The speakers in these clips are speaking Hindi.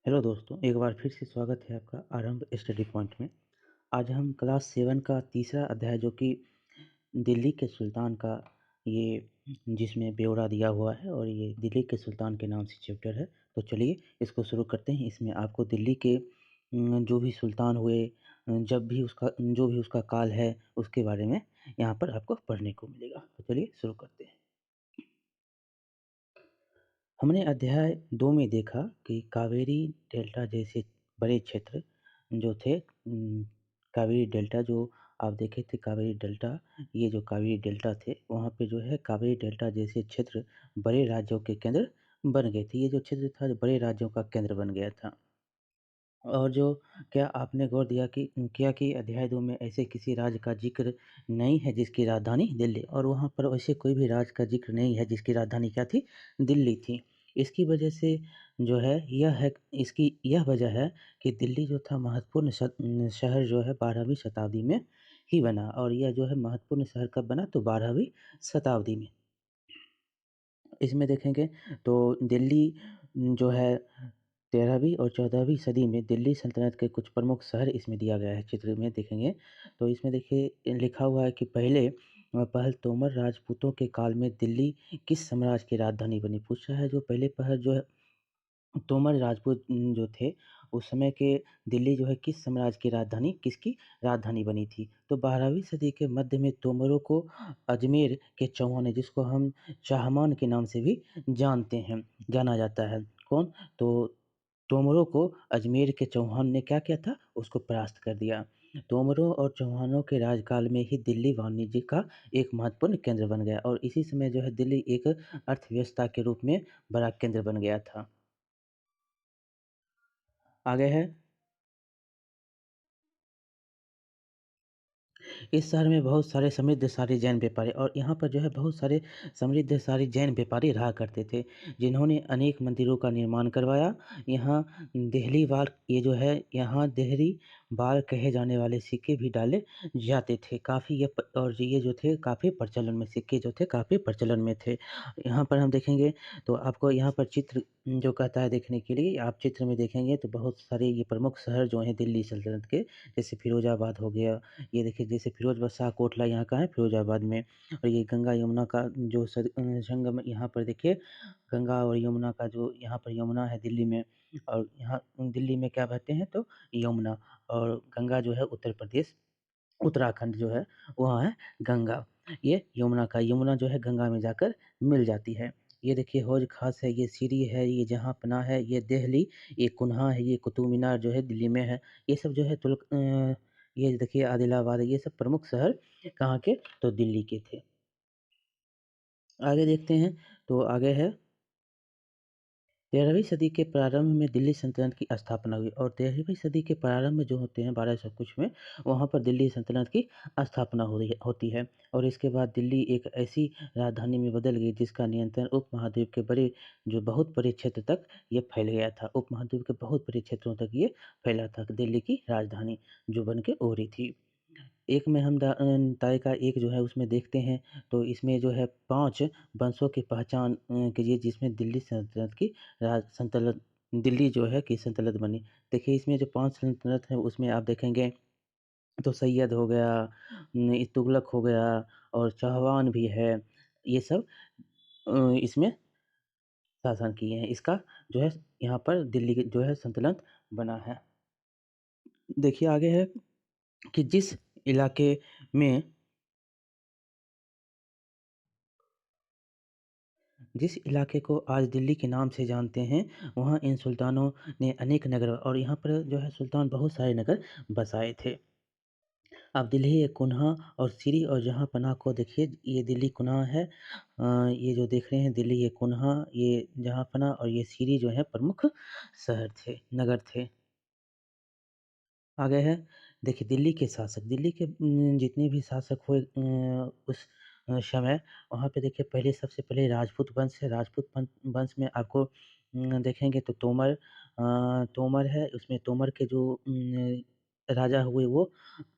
हेलो दोस्तों, एक बार फिर से स्वागत है आपका आरंभ स्टडी पॉइंट में। आज हम क्लास 7 का तीसरा अध्याय जो कि दिल्ली के सुल्तान का ये जिसमें ब्यौरा दिया हुआ है और ये दिल्ली के सुल्तान के नाम से चैप्टर है। तो चलिए इसको शुरू करते हैं। इसमें आपको दिल्ली के जो भी सुल्तान हुए, जब भी उसका जो भी उसका काल है उसके बारे में यहाँ पर आपको पढ़ने को मिलेगा। तो चलिए शुरू करते हैं। हमने अध्याय 2 में देखा कि कावेरी डेल्टा जैसे बड़े क्षेत्र जो थे, कावेरी डेल्टा जो आप देखे थे, कावेरी डेल्टा, ये जो कावेरी डेल्टा थे वहाँ पे जो है कावेरी डेल्टा जैसे क्षेत्र बड़े राज्यों के केंद्र बन गए थे। ये जो क्षेत्र था जो बड़े राज्यों का केंद्र बन गया था। और जो क्या आपने गौर दिया कि किया कि अध्याय 2 में ऐसे किसी राज्य का ज़िक्र नहीं है जिसकी राजधानी दिल्ली, और वहाँ पर वैसे कोई भी राज्य का ज़िक्र नहीं है जिसकी राजधानी क्या थी? दिल्ली थी। इसकी वजह से जो है यह है, इसकी यह वजह है कि दिल्ली जो था महत्वपूर्ण शहर जो है 12वीं शताब्दी में ही बना, और यह जो है महत्वपूर्ण शहर कब बना? तो 12वीं शताब्दी में। इसमें देखेंगे तो दिल्ली जो है 13वीं और 14वीं सदी में दिल्ली सल्तनत के कुछ प्रमुख शहर इसमें दिया गया है। चित्र में देखेंगे तो इसमें देखिए लिखा हुआ है कि पहल तोमर राजपूतों के काल में दिल्ली किस साम्राज्य की राजधानी बनी। पूछा है जो पहले पहल जो है तोमर राजपूत जो थे उस समय के दिल्ली जो है किस साम्राज्य की राजधानी, किसकी राजधानी बनी थी? तो 12वीं सदी के मध्य में तोमरों को अजमेर के चौहान, जिसको हम चाहमान के नाम से भी जानते हैं, जाना जाता है। कौन? तो तोमरों को अजमेर के चौहान ने क्या किया था? उसको परास्त कर दिया। तोमरों और चौहानों के राजकाल में ही दिल्ली वाणिज्य का एक महत्वपूर्ण केंद्र बन गया, और इसी समय जो है दिल्ली एक अर्थव्यवस्था के रूप में बड़ा केंद्र बन गया था। आगे है, इस शहर में बहुत सारे समृद्धशाली जैन व्यापारी, और यहाँ पर जो है बहुत सारे समृद्धशाली जैन व्यापारी रहा करते थे, जिन्होंने अनेक मंदिरों का निर्माण करवाया। यहाँ देहली वार ये जो है यहाँ देहरी वार कहे जाने वाले सिक्के भी डाले जाते थे। काफ़ी और ये जो थे काफ़ी प्रचलन में, सिक्के जो थे काफ़ी प्रचलन में थे। यहाँ पर हम देखेंगे तो आपको यहाँ पर चित्र जो कहता है देखने के लिए, आप चित्र में देखेंगे तो बहुत सारे ये प्रमुख शहर जो हैं दिल्ली सल्तनत के, जैसे फिरोजाबाद हो गया। ये देखिए जैसे फिरोज शाह कोटला यहाँ का है फिरोजाबाद में, और ये गंगा यमुना का जो संगम यहाँ पर देखिए, गंगा और यमुना का जो यहाँ पर यमुना है दिल्ली में, और यहाँ दिल्ली में क्या बहते हैं? तो यमुना, और गंगा जो है उत्तर प्रदेश, उत्तराखंड जो है वहाँ है गंगा। ये यमुना जो है गंगा में जाकर मिल जाती है। ये देखिए हौज ख़ास है, ये सीरी है, ये जहाँ पनाह है, ये देहली, ये कुन्हा है, ये कुतुब मीनार जो है दिल्ली में है। ये सब जो है ये देखिए आदिलाबाद है, ये सब प्रमुख शहर कहाँ के? तो दिल्ली के थे। आगे देखते हैं तो आगे है, 13वीं सदी के प्रारंभ में दिल्ली सल्तनत की स्थापना हुई, और 13वीं सदी के प्रारंभ में जो होते हैं 1200 कुछ में, वहाँ पर दिल्ली सल्तनत की स्थापना होती है। और इसके बाद दिल्ली एक ऐसी राजधानी में बदल गई जिसका नियंत्रण उपमहाद्वीप के जो बहुत बड़े क्षेत्र तक ये फैल गया था। उपमहाद्वीप के बहुत बड़े क्षेत्रों तक ये फैला था, दिल्ली की राजधानी जो बन के उभरी थी। एक में हम तालिका एक जो है उसमें देखते हैं तो इसमें जो है 5 वंशों की पहचान कीजिए जिसमें दिल्ली जो है कि सल्तनत बनी। देखिए इसमें जो 5 सल्तनत है उसमें आप देखेंगे तो सैयद हो गया, तुगलक हो गया, और चाहवान भी है। ये सब इसमें शासन किए हैं। इसका जो है यहाँ पर दिल्ली की जो है सल्तनत बना है। देखिए आगे है कि इलाके में जिस इलाके को आज दिल्ली के नाम से जानते हैं, वहाँ इन सुल्तानों ने अनेक नगर, और यहाँ पर जो है सुल्तान बहुत सारे नगर बसाए थे। आप दिल्ली कुन्हा और सिरी और जहाँपनाह को देखिए, ये दिल्ली कुन्हा है। ये जो देख रहे हैं दिल्ली ये कुन्हा, ये जहाँपनाह और ये सिरी जो है प्रमुख शहर थे, नगर थे। आगे है, देखिए दिल्ली के शासक, दिल्ली के जितने भी शासक हुए उस समय, वहाँ पे देखिए पहले सबसे पहले राजपूत वंश है। राजपूत वंश में आपको देखेंगे तो तोमर है, उसमें तोमर के जो राजा हुए वो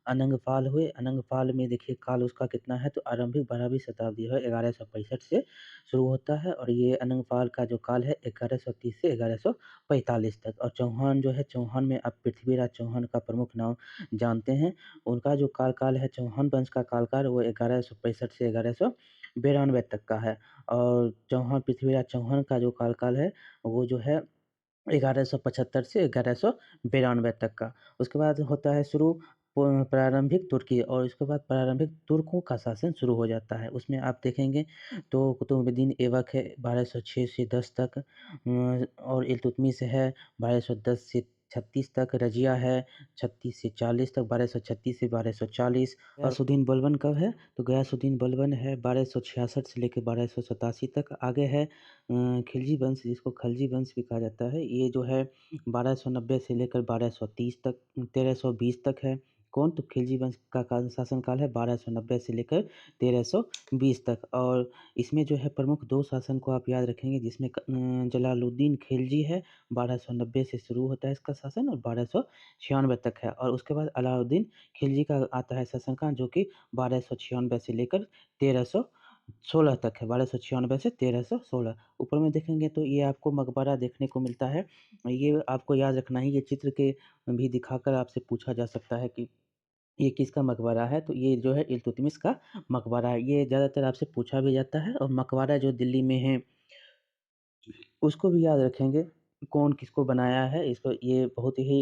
अनंगपाल हुए। अनंगपाल में देखिए काल उसका कितना है, तो आरंभिक 12वीं शताब्दी है, 1165 से शुरू होता है और ये अनंगपाल का जो काल है 1130 से 1145 तक। और चौहान जो है, चौहान में आप पृथ्वीराज चौहान का प्रमुख नाम जानते हैं। उनका जो काल है, चौहान वंश का काल वो 1165 से 1192 तक का है। और चौहान पृथ्वीराज चौहान का जो काल है वो जो है 1175 से 1192 तक का। उसके बाद होता है शुरू प्रारंभिक तुर्की, और उसके बाद प्रारंभिक तुर्कों का शासन शुरू हो जाता है। उसमें आप देखेंगे तो कुतुबुद्दीन ऐबक है 1206 से 10 तक, और इल्तुतमिश है 1210 से 36 तक, रजिया है 36 से 40 तक, 1236 से 1240। गयासुद्दीन बलबन कब है, तो गयासुद्दीन बलबन है 1266 से लेकर 1287 तक। आगे है खिलजी वंश, जिसको खलजी वंश भी कहा जाता है, ये जो है 1290 से लेकर 1230 तक, 1320 तक है। कौन, तो खिलजी वंश का शासनकाल है 1290 से लेकर 1320 तक। और इसमें जो है प्रमुख दो शासन को आप याद रखेंगे, जिसमें जलालुद्दीन खिलजी है, 1290 से शुरू होता है इसका शासन और 1296 तक है। और उसके बाद अलाउद्दीन खिलजी का आता है शासनकाल, जो कि 1296 से लेकर 1316 तक है, 1296 से 1316। ऊपर में देखेंगे तो ये आपको मकबरा देखने को मिलता है। ये आपको याद रखना है, ये चित्र के भी दिखाकर आपसे पूछा जा सकता है कि ये किसका मकबरा है, तो ये जो है इल्तुतमिश का मकबरा है। ये ज़्यादातर आपसे पूछा भी जाता है। और मकबरा जो दिल्ली में है उसको भी याद रखेंगे, कौन किसको बनाया है, इसको ये बहुत ही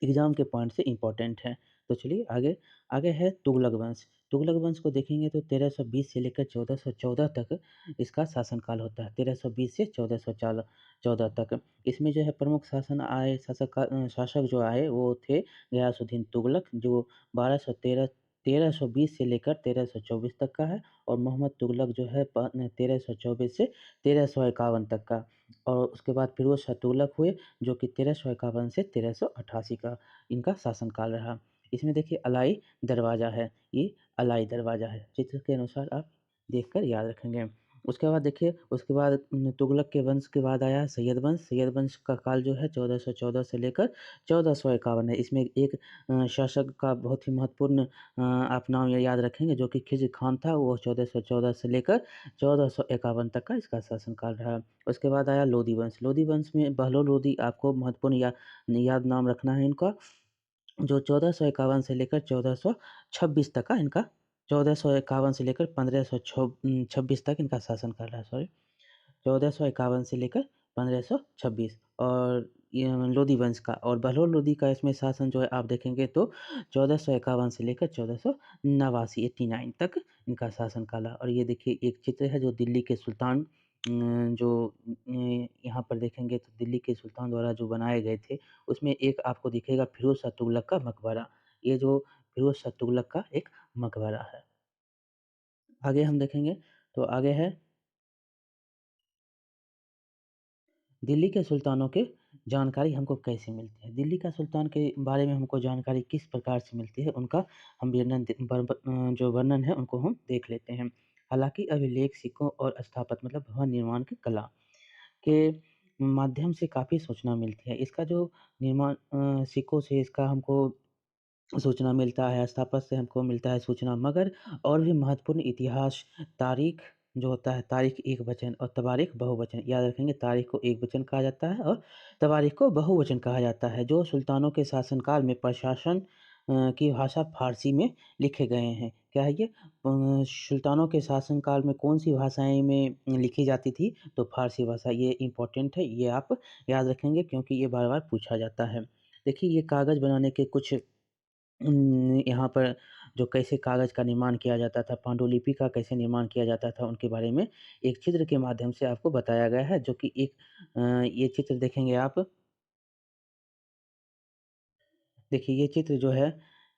एग्ज़ाम के पॉइंट से इम्पोर्टेंट है। तो चलिए आगे, आगे है तुगलक वंश। तुगलक वंश को देखेंगे तो 1320 से लेकर 1414 तक इसका शासनकाल होता है। 1320 से 1414 तक। इसमें जो है प्रमुख शासक जो आए वो थे गयासुद्दीन तुगलक, जो 1320 से लेकर 1324 तक का है। और मोहम्मद तुगलक जो है 1324 से 1351 तक का। और उसके बाद फिरोज शाह तुगलक हुए, जो कि 1351 से 1388 का इनका शासनकाल रहा। इसमें देखिए अलाई दरवाज़ा है, ये अलाई दरवाज़ा है, चित्र के अनुसार आप देखकर याद रखेंगे। उसके बाद देखिए, उसके बाद तुगलक के वंश के बाद आया सैयद वंश। सैयद वंश का काल जो है 1414 से लेकर 1451 है। इसमें एक शासक का बहुत ही महत्वपूर्ण आप नाम ये याद रखेंगे, जो कि खिज़र खान था, वो 1414 से लेकर 1451 तक का इसका शासनकाल रहा। उसके बाद आया लोदी वंश। लोदी वंश में बहलोल लोदी आपको महत्वपूर्ण याद नाम रखना है इनका, जो 1451 से लेकर 1426 तक का इनका, 1451 से लेकर 1526 तक इनका शासनकाल रहा, सॉरी, 1451 से लेकर 1526। और ये लोदी वंश का और बहलोल लोदी का इसमें शासन जो है आप देखेंगे तो 1451 से लेकर 1489 89 तक इनका शासनकाल है। और ये देखिए एक चित्र है जो दिल्ली के सुल्तान जो यहाँ पर देखेंगे तो दिल्ली के सुल्तान द्वारा जो बनाए गए थे, उसमें एक आपको दिखेगा फिरोज शाह तुगलक का मकबरा। ये जो फिरोज शाह तुगलक का एक मकबरा है। आगे हम देखेंगे तो आगे है दिल्ली के सुल्तानों के जानकारी हमको कैसे मिलती है। दिल्ली का सुल्तान के बारे में हमको जानकारी किस प्रकार से मिलती है, उनका हम जो वर्णन है उनको हम देख लेते हैं। हालाँकि अभिलेख, सिक्कों और स्थापत्य मतलब भवन निर्माण की कला के माध्यम से काफ़ी सूचना मिलती है। इसका जो निर्माण सिक्कों से इसका हमको सूचना मिलता है, स्थापत्य से हमको मिलता है सूचना, मगर और भी महत्वपूर्ण इतिहास, तारीख़ जो होता है, तारीख़ एकवचन और तवारीख़ बहुवचन, याद रखेंगे, तारीख़ को एकवचन कहा जाता है और तवारीख़ को बहुवचन कहा जाता है। जो सुल्तानों के शासनकाल में प्रशासन की भाषा फ़ारसी में लिखे गए हैं। क्या है ये? सुल्तानों के शासनकाल में कौन-सी भाषाएँ में लिखी जाती थी? तो फ़ारसी भाषा, ये इम्पोर्टेंट है, ये आप याद रखेंगे क्योंकि ये बार-बार पूछा जाता है। देखिए ये कागज़ बनाने के कुछ यहाँ पर जो कैसे कागज़ का निर्माण किया जाता था, पांडुलिपि का कैसे निर्माण किया जाता था, उनके बारे में एक चित्र के माध्यम से आपको बताया गया है, जो कि एक ये चित्र देखेंगे आप। देखिए ये चित्र जो है,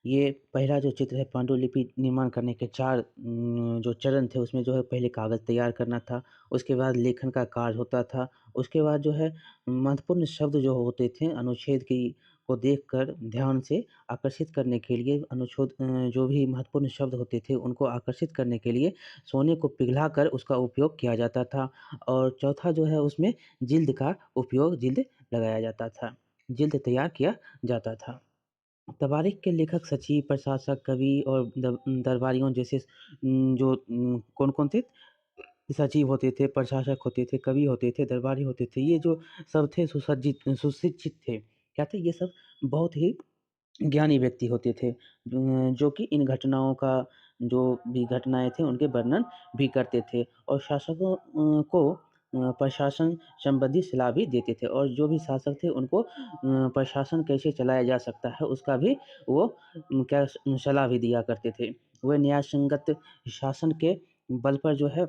ये पहला जो चित्र है पांडुलिपि निर्माण करने के 4 जो चरण थे, उसमें जो है पहले कागज़ तैयार करना था, उसके बाद लेखन का कार्य होता था, उसके बाद जो है महत्वपूर्ण शब्द जो होते थे अनुच्छेद की को देखकर ध्यान से आकर्षित करने के लिए जो भी महत्वपूर्ण शब्द होते थे उनको आकर्षित करने के लिए सोने को पिघलाकर उसका उपयोग किया जाता था। और चौथा जो है उसमें जिल्द का उपयोग, जिल्द लगाया जाता था, जिल्द तैयार किया जाता था। तवारीख के लेखक सचिव, प्रशासक, कवि और दरबारियों जैसे जो कौन-कौन थे? सचिव होते थे, प्रशासक होते थे, कवि होते थे, दरबारी होते थे। ये जो सब थे सुशिक्षित थे। क्या थे? ये सब बहुत ही ज्ञानी व्यक्ति होते थे, जो कि इन घटनाओं का जो भी घटनाएँ थी उनके वर्णन भी करते थे और शासकों को प्रशासन संबंधी सलाह भी देते थे और जो भी शासक थे उनको प्रशासन कैसे चलाया जा सकता है उसका भी वो क्या सलाह भी दिया करते थे। वे न्याय संगत शासन के बल पर जो है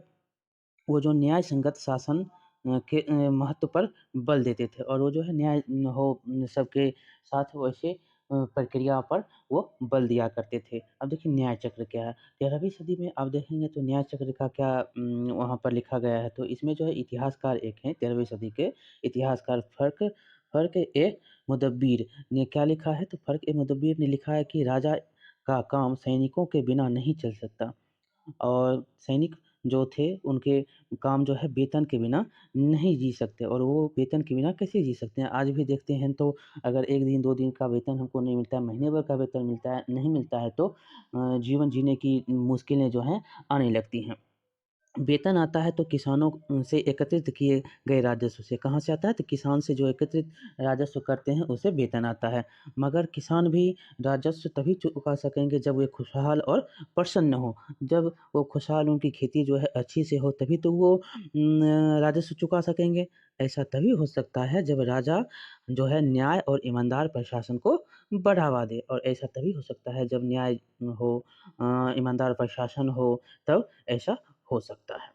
वो जो न्याय संगत शासन के महत्व पर बल देते थे और वो जो है न्याय हो सबके साथ वैसे प्रक्रिया पर वो बल दिया करते थे। अब देखिए न्याय चक्र क्या है? 13वीं सदी में आप देखेंगे तो न्याय चक्र का क्या वहाँ पर लिखा गया है तो इसमें जो है इतिहासकार एक हैं 13वीं सदी के इतिहासकार फ़र्क-ए-मुदब्बिर ने क्या लिखा है? तो फ़र्क-ए-मुदब्बिर ने लिखा है कि राजा का काम सैनिकों के बिना नहीं चल सकता। और सैनिक जो थे उनके काम जो है वेतन के बिना नहीं जी सकते और वो वेतन के बिना कैसे जी सकते हैं? आज भी देखते हैं तो अगर 1 दिन 2 दिन का वेतन हमको नहीं मिलता है, महीने भर का वेतन मिलता है नहीं मिलता है तो जीवन जीने की मुश्किलें जो हैं आने लगती हैं। वेतन आता है तो किसानों से एकत्रित किए गए राजस्व से। कहाँ से आता है? तो किसान से जो एकत्रित राजस्व करते हैं उसे वेतन आता है। मगर किसान भी राजस्व तभी चुका सकेंगे जब वे खुशहाल और प्रसन्न हों। जब वो खुशहाल उनकी खेती जो है अच्छी से हो तभी तो वो राजस्व चुका सकेंगे। ऐसा तभी हो सकता है जब राजा जो है न्याय और ईमानदार प्रशासन को बढ़ावा दे और ऐसा तभी हो सकता है जब न्याय हो ईमानदार प्रशासन हो तब ऐसा हो सकता है।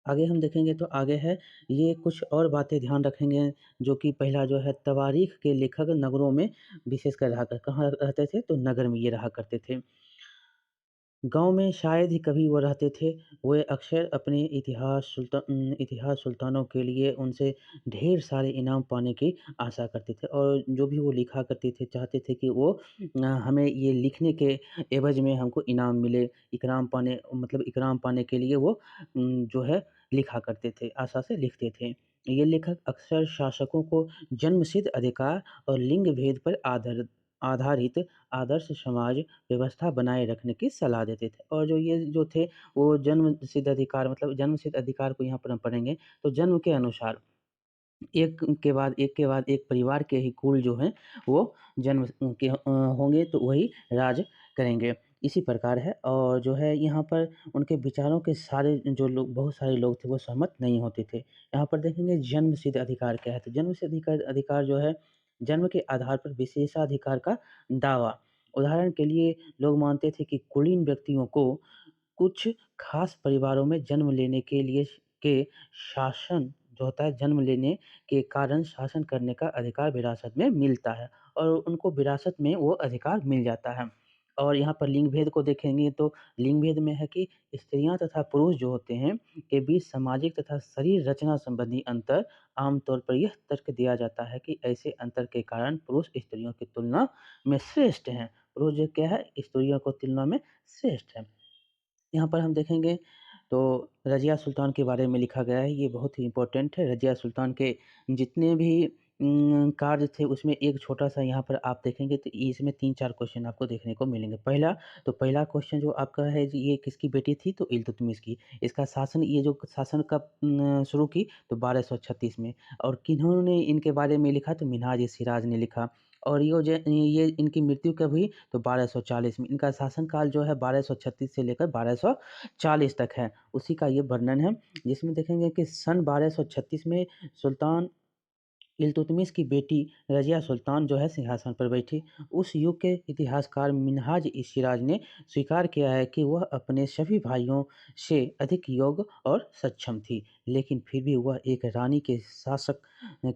आगे हम देखेंगे तो आगे है ये कुछ और बातें ध्यान रखेंगे जो कि पहला जो है तवारीख के लेखक नगरों में विशेषकर रहा कर कहाँ रहते थे? तो नगर में ये रहा करते थे। गाँव में शायद ही कभी वो रहते थे। वे अक्सर अपने इतिहास सुल्तानों के लिए उनसे ढेर सारे इनाम पाने की आशा करते थे और जो भी वो लिखा करते थे, चाहते थे कि वो हमें ये लिखने के एवज़ में हमको इनाम मिले। इकराम पाने के लिए वो जो है लिखा करते थे, आशा से लिखते थे। ये लेखक अक्सर शासकों को जन्मसिद्ध अधिकार और लिंग भेद पर आधारित आदर्श समाज व्यवस्था बनाए रखने की सलाह देते थे और जो ये जो थे वो जन्म सिद्ध अधिकार को यहाँ पर हम पढ़ेंगे तो जन्म के अनुसार एक के बाद एक परिवार के ही कुल जो हैं वो होंगे तो वही राज करेंगे। इसी प्रकार है और जो है यहाँ पर उनके विचारों के सारे जो लोग बहुत सारे लोग थे वो सहमत नहीं होते थे। यहाँ पर देखेंगे जन्म सिद्ध अधिकार क्या है? तो जन्म सिद्ध अधिकार अधिकार जो है जन्म के आधार पर विशेषाधिकार का दावा। उदाहरण के लिए लोग मानते थे कि कुलीन व्यक्तियों को कुछ खास परिवारों में जन्म लेने के लिए के शासन जो होता है जन्म लेने के कारण शासन करने का अधिकार विरासत में मिलता है और उनको विरासत में वो अधिकार मिल जाता है। और यहाँ पर लिंग भेद को देखेंगे तो लिंग भेद में है कि स्त्रियाँ तथा पुरुष जो होते हैं के बीच सामाजिक तथा शरीर रचना संबंधी अंतर आमतौर पर यह तर्क दिया जाता है कि ऐसे अंतर के कारण पुरुष स्त्रियों की तुलना में श्रेष्ठ हैं। पुरुष जो क्या है स्त्रियों को तुलना में श्रेष्ठ है। यहाँ पर हम देखेंगे तो रज़िया सुल्तान के बारे में लिखा गया है, ये बहुत ही इम्पोर्टेंट है। रज़िया सुल्तान के जितने भी कार्य थे उसमें एक छोटा-सा यहाँ पर आप देखेंगे तो इसमें 3-4 क्वेश्चन आपको देखने को मिलेंगे। पहला क्वेश्चन जो आपका है जी ये किसकी बेटी थी? तो इल्तुतमिश की। इसका शासन ये जो शासन कब शुरू की? तो 1236 में और किन्होंने इनके बारे में लिखा? तो मिन्हाज-ए-सिराज ने लिखा और ये इनकी मृत्यु कब हुई? तो 1240 में। इनका शासनकाल जो है 1236 से लेकर 1240 तक है, उसी का ये वर्णन है, जिसमें देखेंगे कि सन 1236 में सुल्तान इल्तुतमिश की बेटी रज़िया सुल्तान जो है सिंहासन पर बैठी। उस युग के इतिहासकार मिन्हाज-ए-सिराज ने स्वीकार किया है कि वह अपने सभी भाइयों से अधिक योग्य और सक्षम थी, लेकिन फिर भी वह एक रानी के शासक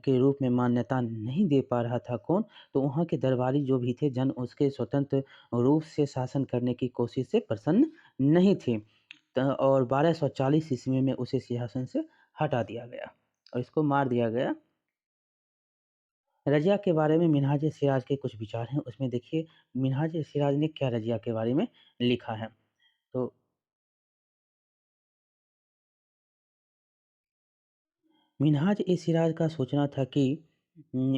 के रूप में मान्यता नहीं दे पा रहा था। कौन? तो वहाँ के दरबारी जो भी थे जन उसके स्वतंत्र रूप से शासन करने की कोशिश से प्रसन्न नहीं थे। और 1240 ईस्वी में उसे सिंहासन से हटा दिया गया और इसको मार दिया गया। रज़िया के बारे में मिन्हाज-ए-सिराज के कुछ विचार हैं, उसमें देखिए मिन्हाज-ए-सिराज ने क्या रज़िया के बारे में लिखा है। तो मिन्हाज-ए-सिराज का सोचना था कि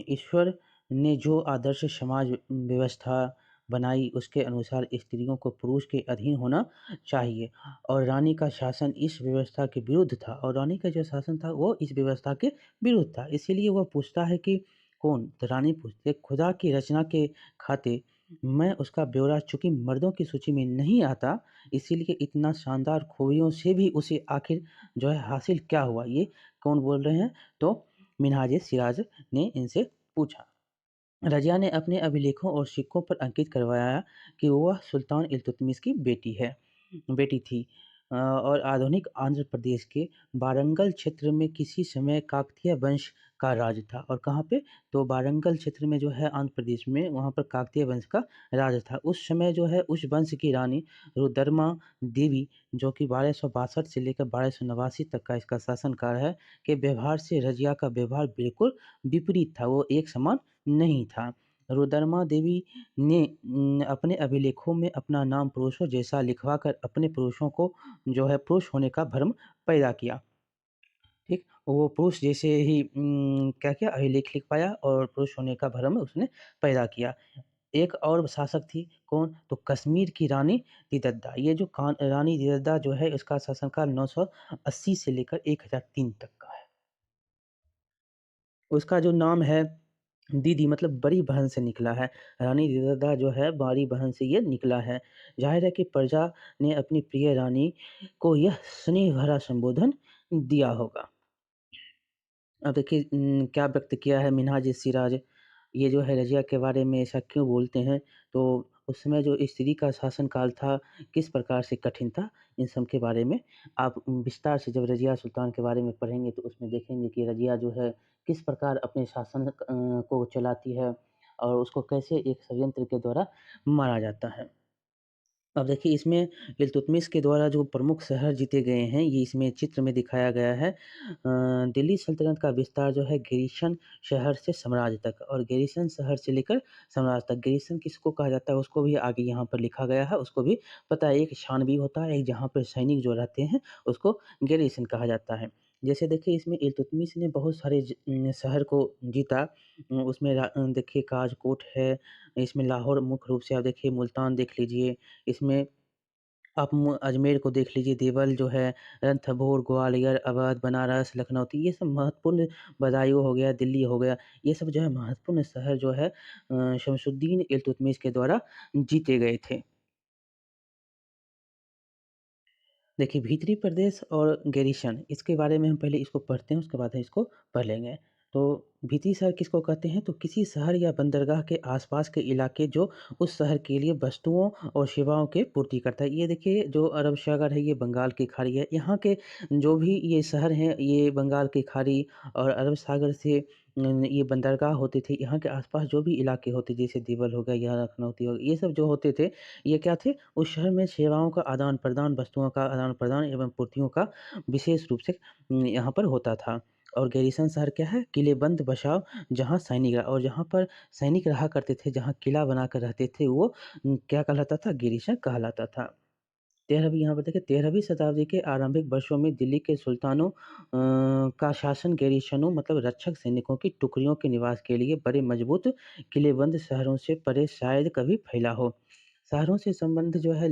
ईश्वर ने जो आदर्श समाज व्यवस्था बनाई उसके अनुसार स्त्रियों को पुरुष के अधीन होना चाहिए और रानी का शासन इस व्यवस्था के विरुद्ध था और रानी का जो शासन था वो इस व्यवस्था के विरुद्ध था। इसीलिए वह पूछता है कि कौन? तो रानी पूछती है, खुदा की रचना के खाते मैं उसका ब्यौरा चूँकि मर्दों की सूची में नहीं आता, इसीलिए इतना शानदार खूबियों से भी उसे आखिर जो है हासिल क्या हुआ? ये कौन बोल रहे हैं? तो मिन्हाज-ए-सिराज ने इनसे पूछा। रज़िया ने अपने अभिलेखों और सिक्कों पर अंकित करवाया कि वह सुल्तान इल्तुतमिश की बेटी थी और आधुनिक आंध्र प्रदेश के वारंगल क्षेत्र में किसी समय काकतीय वंश का राज था और कहाँ पे? तो वारंगल क्षेत्र में जो है आंध्र प्रदेश में वहाँ पर काकतीय वंश का राज था। उस समय जो है उस वंश की रानी रुद्रमा देवी जो कि 1262 से लेकर 1289 तक का इसका शासनकाल है, के व्यवहार से रज़िया का व्यवहार बिल्कुल विपरीत था, वो एक समान नहीं था। रुद्रमा देवी ने अपने अभिलेखों में अपना नाम पुरुषों जैसा लिखवाकर अपने पुरुषों को जो है पुरुष होने का भ्रम पैदा किया। ठीक? वो पुरुष जैसे ही क्या किया अभिलेख लिख पाया और पुरुष होने का भ्रम उसने पैदा किया। एक और शासक थी, कौन? तो कश्मीर की रानी तिदद्दा। ये जो रानी तिदद्दा जो है इसका शासनकाल 980 से लेकर 1003 तक का है। उसका जो नाम है दीदी मतलब बड़ी बहन से निकला है। रानी विददा जो है बड़ी बहन से ये निकला है। ज़ाहिर है कि प्रजा ने अपनी प्रिय रानी को यह स्नेह भरा संबोधन दिया होगा। अब देखिए क्या व्यक्त किया है मिन्हाज-ए-सिराज। ये जो है रज़िया के बारे में ऐसा क्यों बोलते हैं? तो उस समय जो स्त्री का शासनकाल था, किस प्रकार से कठिन था, इन सब के बारे में आप विस्तार से जब रज़िया सुल्तान के बारे में पढ़ेंगे तो उसमें देखेंगे कि रज़िया जो है किस प्रकार अपने शासन को चलाती है और उसको कैसे एक षड्यंत्र के द्वारा मारा जाता है। अब देखिए इसमें इल्तुतमिश के द्वारा जो प्रमुख शहर जीते गए हैं, ये इसमें चित्र में दिखाया गया है। दिल्ली सल्तनत का विस्तार जो है गिरिशन शहर से साम्राज्य तक और गिरिशन शहर से लेकर साम्राज्य तक। गिरिशन किसको कहा जाता है उसको भी आगे यहाँ पर लिखा गया है, उसको भी पता है। एक छावनी होता है, एक जहाँ पर सैनिक जो रहते हैं, उसको गिरिशन कहा जाता है। जैसे देखिए इसमें इल्तुतमिश ने बहुत सारे शहर को जीता। उसमें देखिए काजकोट है, इसमें लाहौर मुख्य रूप से आप देखिए मुल्तान देख लीजिए, इसमें आप अजमेर को देख लीजिए, देवल जो है, रणथंभौर, ग्वालियर, अवध, बनारस, लखनऊ तो ये सब महत्वपूर्ण बदायूँ हो गया, दिल्ली हो गया, ये सब जो है महत्वपूर्ण शहर जो है शमसुद्दीन इल्तुतमिश के द्वारा जीते गए थे। देखिए, भीतरी प्रदेश और गैरीशन इसके बारे में हम पहले इसको पढ़ते हैं, उसके बाद हम इसको पढ़ लेंगे। तो भीतरी शहर किसको कहते हैं? तो किसी शहर या बंदरगाह के आस-पास के इलाके जो उस शहर के लिए वस्तुओं और सेवाओं की पूर्ति करता है। ये देखिए जो अरब सागर है, ये बंगाल की खाड़ी है। यहाँ के जो भी ये शहर हैं, ये बंगाल की खाड़ी और अरब सागर से ये बंदरगाह होते थे। यहाँ के आस-पास जो भी इलाके होते, जैसे देवल हो गया या लखनऊती हो गया, ये सब जो होते थे, ये क्या थे? उस शहर में सेवाओं का आदान-प्रदान, वस्तुओं का आदान-प्रदान एवं पूर्तियों का विशेष रूप से यहाँ पर होता था। और गैरीसन शहर क्या है? किलेबंद बसाव जहाँ सैनिक रहा और जहाँ पर सैनिक रहा करते थे, जहाँ किला बनाकर रहते थे, वो क्या कहलाता था? गैरीसन कहलाता था। 13वीं यहाँ पर देखिए 13वीं शताब्दी के आरंभिक वर्षों में दिल्ली के सुल्तानों का शासन गैरीशनों मतलब रक्षक सैनिकों की टुकड़ियों के निवास के लिए बड़े मजबूत किलेबंद शहरों से परे शायद कभी फैला हो। शहरों से संबंध जो है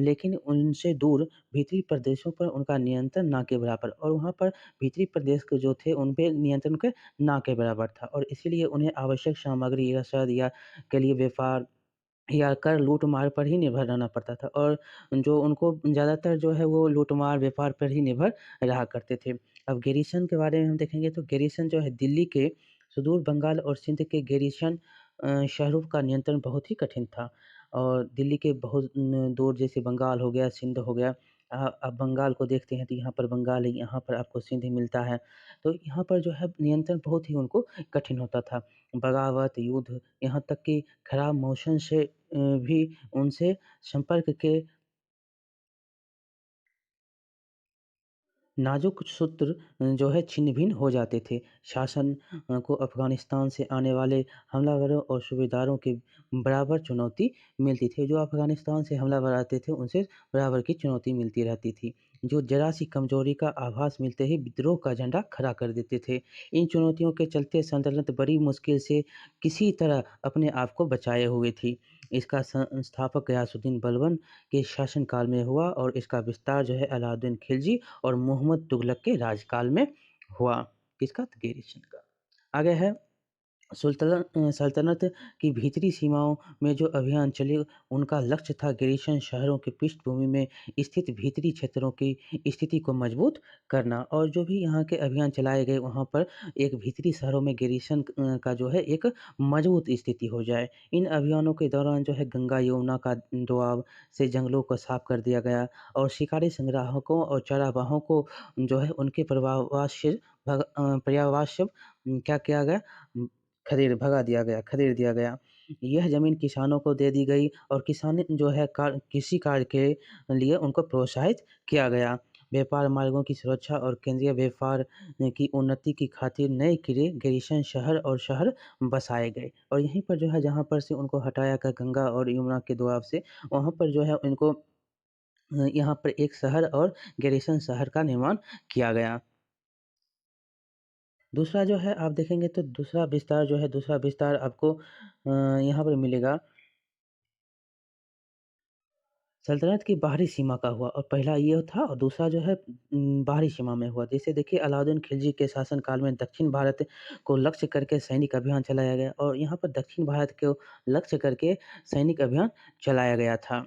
लेकिन उनसे दूर भीतरी प्रदेशों पर उनका नियंत्रण ना के बराबर और वहाँ पर भीतरी प्रदेश के जो थे उन पे नियंत्रण के ना के बराबर था और इसीलिए उन्हें आवश्यक सामग्री, रसद या के लिए व्यापार या कर लूट-मार पर ही निर्भर रहना पड़ता था और जो उनको ज़्यादातर जो है वो लूट-मार, व्यापार पर ही निर्भर रहा करते थे। अब गैरीसन के बारे में हम देखेंगे तो गैरीसन जो है दिल्ली के सुदूर बंगाल और सिंध के गैरीसन शहरों का नियंत्रण बहुत ही कठिन था और दिल्ली के बहुत दूर जैसे बंगाल हो गया, सिंध हो गया। आप बंगाल को देखते हैं तो यहाँ पर बंगाल है, यहाँ पर आपको सिंध मिलता है। तो यहाँ पर जो है नियंत्रण बहुत ही उनको कठिन होता था। बगावत, युद्ध, यहाँ तक कि खराब मौसम से भी उनसे संपर्क के नाजुक सूत्र जो है छिन्न-भिन्न हो जाते थे। शासन को अफ़गानिस्तान से आने वाले हमलावरों और सूबेदारों की बराबर चुनौती मिलती थी। जो अफ़गानिस्तान से हमलावर आते थे, उनसे बराबर की चुनौती मिलती रहती थी। जो ज़रा-सी कमज़ोरी का आभास मिलते ही विद्रोह का झंडा खड़ा कर देते थे। इन चुनौतियों के चलते सल्तनत बड़ी मुश्किल से किसी तरह अपने आप को बचाए हुए थी। इसका संस्थापक गयासुद्दीन बलबन के शासनकाल में हुआ और इसका विस्तार जो है अलाउद्दीन खिलजी और मुहम्मद तुगलक के राजकाल में हुआ। किसका? तो गैरीसन का। आगे है सल्तनत की भीतरी सीमाओं में जो अभियान चले, उनका लक्ष्य था गैरीसन शहरों की पृष्ठभूमि में स्थित भीतरी क्षेत्रों की स्थिति को मजबूत करना। और जो भी यहाँ के अभियान चलाए गए, वहाँ पर एक भीतरी शहरों में गैरीसन का जो है एक मजबूत स्थिति हो जाए। इन अभियानों के दौरान जो है गंगा यमुना का दोआब से जंगलों को साफ कर दिया गया और शिकारी संग्राहकों और चरागाहों को जो है उनके पर्याववास क्या किया गया? खदेड़ दिया गया। यह ज़मीन किसानों को दे दी गई और किसान जो है कृषि कार्य के लिए उनको प्रोत्साहित किया गया। व्यापार मार्गों की सुरक्षा और केंद्रीय व्यापार की उन्नति की खातिर नए किले, गैरीसन शहर और शहर बसाए गए। और यहीं पर जो है जहाँ पर से उनको हटाया गया गंगा और यमुना के दोआब से, वहाँ पर जो है इनको यहाँ पर एक शहर और गैरीसन शहर का निर्माण किया गया। दूसरा जो है आप देखेंगे तो दूसरा विस्तार आपको यहाँ पर मिलेगा सल्तनत की बाहरी सीमा का हुआ। और पहला ये था और दूसरा जो है बाहरी सीमा में हुआ। जैसे देखिए अलाउद्दीन खिलजी के शासनकाल में दक्षिण भारत को लक्ष्य करके सैनिक अभियान चलाया गया और यहाँ पर दक्षिण भारत को लक्ष्य करके सैनिक अभियान चलाया गया था।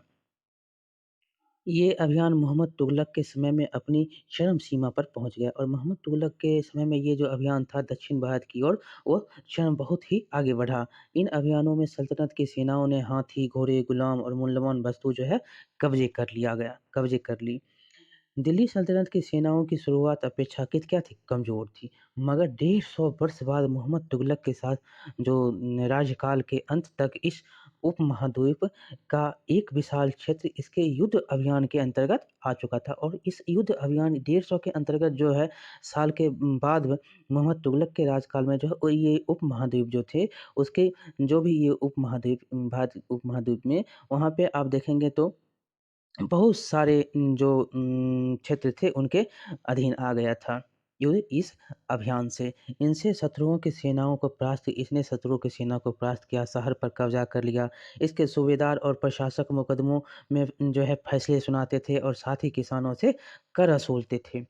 ये अभियान मोहम्मद तुगलक के समय में अपनी चरम सीमा पर पहुँच गया और मोहम्मद तुगलक के समय में ये जो अभियान था दक्षिण भारत की ओर, वो चरम बहुत ही आगे बढ़ा। इन अभियानों में सल्तनत की सेनाओं ने हाथी, घोड़े, गुलाम और मूल्यवान वस्तु जो है कब्ज़े कर ली। दिल्ली सल्तनत की सेनाओं की शुरुआत अपेक्षाकृत क्या थी? कमज़ोर थी। मगर 150 वर्ष बाद मोहम्मद तुगलक के साथ जो राज्यकाल के अंत तक इस उपमहाद्वीप का एक विशाल क्षेत्र इसके युद्ध अभियान के अंतर्गत आ चुका था। और इस युद्ध अभियान 150 के अंतर्गत जो है साल के बाद मोहम्मद तुगलक के राजकाल में जो है वो ये उपमहाद्वीप जो थे, उसके जो भी ये भारत उपमहाद्वीप में वहाँ पे आप देखेंगे तो बहुत सारे क्षेत्र थे उनके अधीन आ गया था युद्ध इस अभियान से। इसने शत्रुओं की सेना को परास्त किया, शहर पर कब्ज़ा कर लिया। इसके सूबेदार और प्रशासक मुकदमों में जो है फैसले सुनाते थे और साथ ही किसानों से कर वसूलते थे।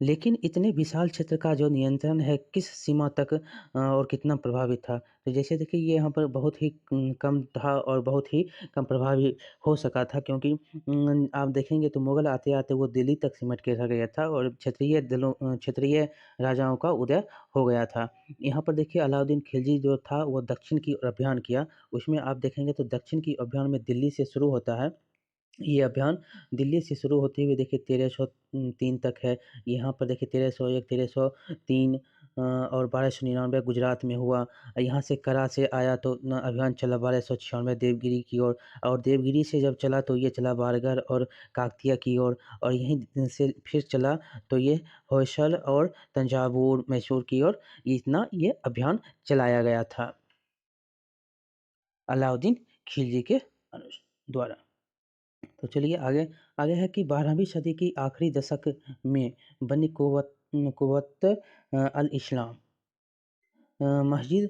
लेकिन इतने विशाल क्षेत्र का जो नियंत्रण है किस सीमा तक और कितना प्रभावी था? तो जैसे देखिए ये यहाँ पर बहुत ही कम था और बहुत ही कम प्रभावी हो सका था क्योंकि आप देखेंगे तो मुग़ल आते-आते वो दिल्ली तक सिमट के रह गया था और क्षेत्रीय राजाओं का उदय हो गया था। यहाँ पर देखिए अलाउद्दीन खिलजी जो था वो दक्षिण की ओर अभियान किया। उसमें आप देखेंगे तो दक्षिण की अभियान में दिल्ली से शुरू होता है। ये अभियान दिल्ली से शुरू होते हुए देखिए 1303 तक है। यहाँ पर देखिए 1301, 1303 और 1299 गुजरात में हुआ। यहाँ से करा से आया तो न अभियान चला 1296 देवगिरी की ओर और देवगिरी से जब चला तो ये चला बारगढ़ और काकतिया की ओर और यहीं से फिर चला तो ये होयसल और तंजावुर, मैसूर की ओर इतना ये अभियान चलाया गया था अलाउद्दीन खिलजी के द्वारा। तो चलिए आगे आगे है कि 12वीं सदी की आखिरी दशक में बनी कुव्वत मस्जिद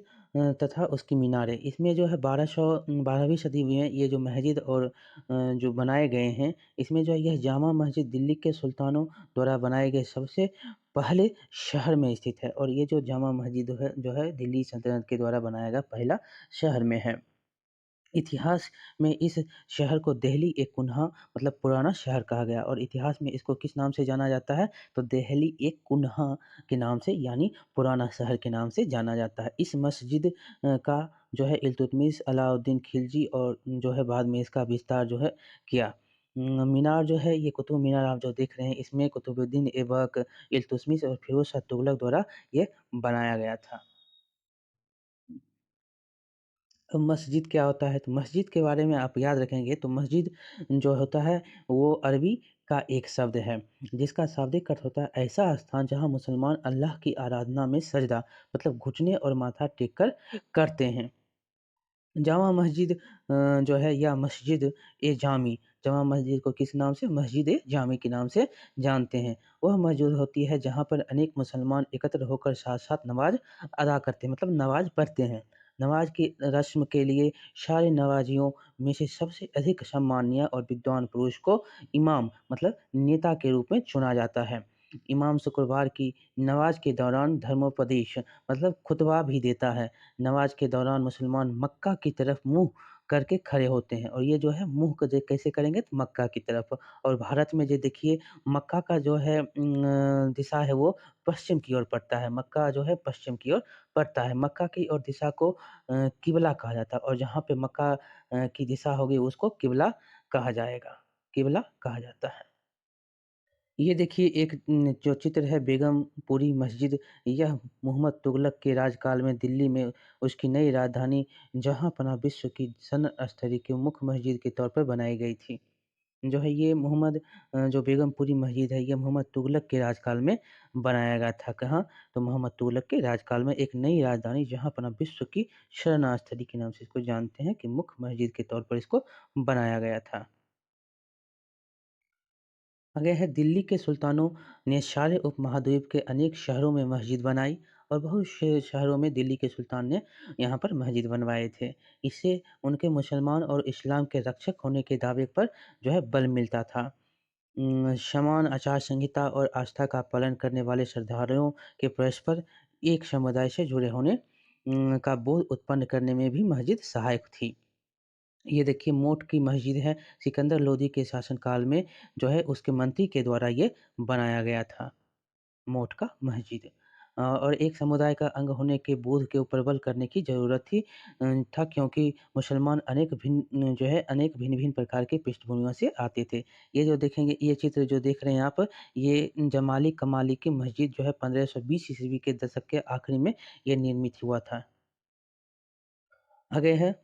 तथा उसकी मीनारें इसमें जो है 12वीं सदी में ये जो मस्जिद और जो बनाए गए हैं इसमें जो है यह जामा मस्जिद दिल्ली के सुल्तानों द्वारा बनाए गए सबसे पहले शहर में स्थित है और ये जो जामा मस्जिद है जो है दिल्ली सल्तनत के द्वारा बनाया गया पहला शहर में है। इतिहास में इस शहर को देहली ए कुन्हा मतलब पुराना शहर कहा गया और इतिहास में इसको किस नाम से जाना जाता है? तो देहली ए कुन्हा के नाम से यानी पुराना शहर के नाम से जाना जाता है। इस मस्जिद का जो है इल्तुतमिश, अलाउद्दीन खिलजी और जो है बाद में इसका विस्तार जो है किया। मीनार जो है ये कुतुब मीनार आप जो देख रहे हैं इसमें कुतुबुद्दीन ऐबक, इल्तुतमिश और फिरोज़ शाह तुगलक द्वारा ये बनाया गया था। अब मस्जिद क्या होता है? तो मस्जिद के बारे में आप याद रखेंगे तो मस्जिद जो होता है वो अरबी का एक शब्द है, जिसका शाब्दिक अर्थ होता है ऐसा स्थान जहाँ मुसलमान अल्लाह की आराधना में सजदा मतलब घुटने और माथा टेक कर करते हैं। जामा मस्जिद जो है या मस्जिद-ए-जामी, जामा मस्जिद को किस नाम से? मस्जिद-ए-जामी के नाम से जानते हैं। वह मस्जिद होती है जहाँ पर अनेक मुसलमान एकत्र होकर साथ-साथ नमाज़ अदा करते हैं, मतलब नमाज़ पढ़ते हैं। नमाज़ की रस्म के लिए सारे नमाज़ियों में से सबसे अधिक सम्मानीय और विद्वान पुरुष को इमाम मतलब नेता के रूप में चुना जाता है। इमाम शुक्रवार की नमाज़ के दौरान धर्मोपदेश मतलब खुतबा भी देता है। नमाज के दौरान मुसलमान मक्का की तरफ मुँह करके खड़े होते हैं और ये जो है मुँह को जे कैसे करेंगे? तो मक्का की तरफ। और भारत में जो देखिए मक्का का जो है दिशा है वो पश्चिम की ओर पड़ता है। मक्का जो है पश्चिम की ओर पड़ता है। मक्का की ओर दिशा को किबला कहा जाता है और जहाँ पे मक्का की दिशा होगी उसको किबला कहा जाएगा। किबला कहा जाता है। ये देखिए एक जो चित्र है बेगमपुरी मस्जिद, यह मुहम्मद तुगलक के राजकाल में दिल्ली में उसकी नई राजधानी जहाँपनाह विश्व की सनत स्तरीय की मुख्य मस्जिद के तौर पर बनाई गई थी। जो है ये जो बेगमपुरी मस्जिद है, ये मोहम्मद तुगलक के राजकाल में बनाया गया था। कहाँ? तो मोहम्मद तुगलक के राजकाल में एक नई राजधानी जहाँपनाह विश्व की शरणार्थ स्थली के नाम से इसको जानते हैं कि मुख्य मस्जिद के तौर पर इसको बनाया गया था। आगे है दिल्ली के सुल्तानों ने सारे उपमहाद्वीप के अनेक शहरों में मस्जिद बनाई और बहुत से शहरों में दिल्ली के सुल्तान ने यहाँ पर मस्जिद बनवाए थे। इससे उनके मुसलमान और इस्लाम के रक्षक होने के दावे पर जो है बल मिलता था। समान आचार संहिता और आस्था का पालन करने वाले श्रद्धालुओं के परस्पर एक समुदाय से जुड़े होने का बोध उत्पन्न करने में भी मस्जिद सहायक थी। ये देखिए मोट की मस्जिद है, सिकंदर लोदी के शासनकाल में जो है उसके मंत्री के द्वारा ये बनाया गया था, मोट का मस्जिद। और एक समुदाय का अंग होने के बोध के ऊपर बल करने की ज़रूरत था क्योंकि मुसलमान अनेक भिन्न-भिन्न प्रकार की पृष्ठभूमियों से आते थे। ये जो देखेंगे ये चित्र जो देख रहे हैं आप, ये जमाली कमाली की मस्जिद जो है 1520 ईस्वी के दशक के आखिरी में ये निर्मित हुआ था। आगे है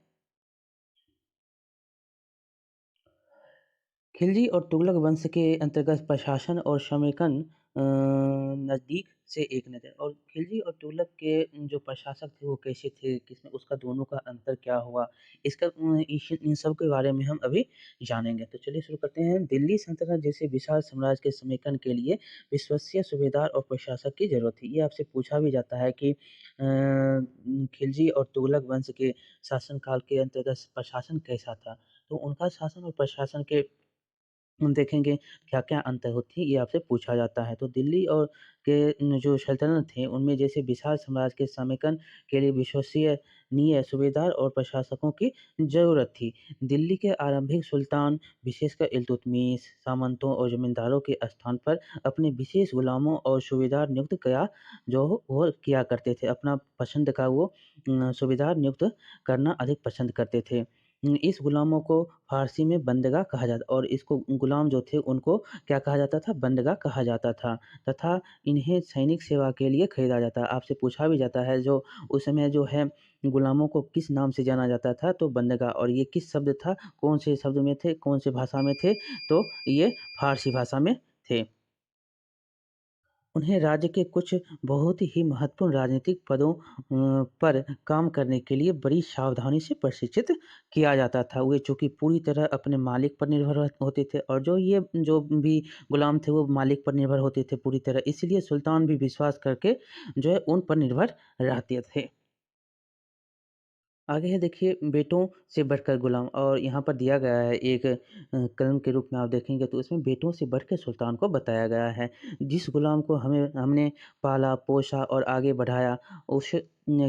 खिलजी और तुगलक वंश के अंतर्गत प्रशासन और समेकन नज़दीक से एक नज़र और खिलजी और तुगलक के जो प्रशासक थे वो कैसे थे? किसमें उसका दोनों का अंतर क्या हुआ? इसका इन सब के बारे में हम अभी जानेंगे। तो चलिए शुरू करते हैं। दिल्ली सल्तनत जैसे विशाल साम्राज्य के समेकन के लिए विश्वसनीय सूबेदार और प्रशासक की ज़रूरत थी। ये आपसे पूछा भी जाता है कि खिलजी और तुगलक वंश के शासनकाल के अंतर्गत प्रशासन कैसा था? तो उनका शासन और प्रशासन के हम देखेंगे क्या-क्या अंतर होती है, ये आपसे पूछा जाता है। तो दिल्ली और के जो सल्तनत थे, उनमें जैसे विशाल साम्राज्य के समेकन के लिए विश्वसनीय सूबेदार और प्रशासकों की ज़रूरत थी। दिल्ली के आरंभिक सुल्तान, विशेषकर इल्तुतमिश, सामंतों और ज़मींदारों के स्थान पर अपने विशेष गुलामों और सूबेदार नियुक्त वो किया करते थे। अपना पसंद का वो सूबेदार नियुक्त करना अधिक पसंद करते थे। इस गुलामों को फ़ारसी में बंदगा कहा जाता और इसको गुलाम जो थे उनको क्या कहा जाता था? बंदगा कहा जाता था तथा इन्हें सैनिक सेवा के लिए खरीदा जाता। आपसे पूछा भी जाता है जो उस समय जो है गुलामों को किस नाम से जाना जाता था? तो बंदगा और ये किस शब्द था? कौन से शब्द में थे? कौन से भाषा में थे? तो ये फ़ारसी भाषा में थे। उन्हें राज्य के कुछ बहुत ही महत्वपूर्ण राजनीतिक पदों पर काम करने के लिए बड़ी सावधानी से प्रशिक्षित किया जाता था। वे चूँकि पूरी तरह अपने मालिक पर निर्भर होते थे और जो भी गुलाम थे वो मालिक पर निर्भर होते थे पूरी तरह, इसलिए सुल्तान भी विश्वास करके जो है उन पर निर्भर रहते थे। आगे है देखिए बेटों से बढ़कर गुलाम और यहाँ पर दिया गया है एक कलम के रूप में आप देखेंगे तो इसमें बेटों से बढ़कर सुल्तान को बताया गया है। जिस गुलाम को हमने पाला, पोसा और आगे बढ़ाया उस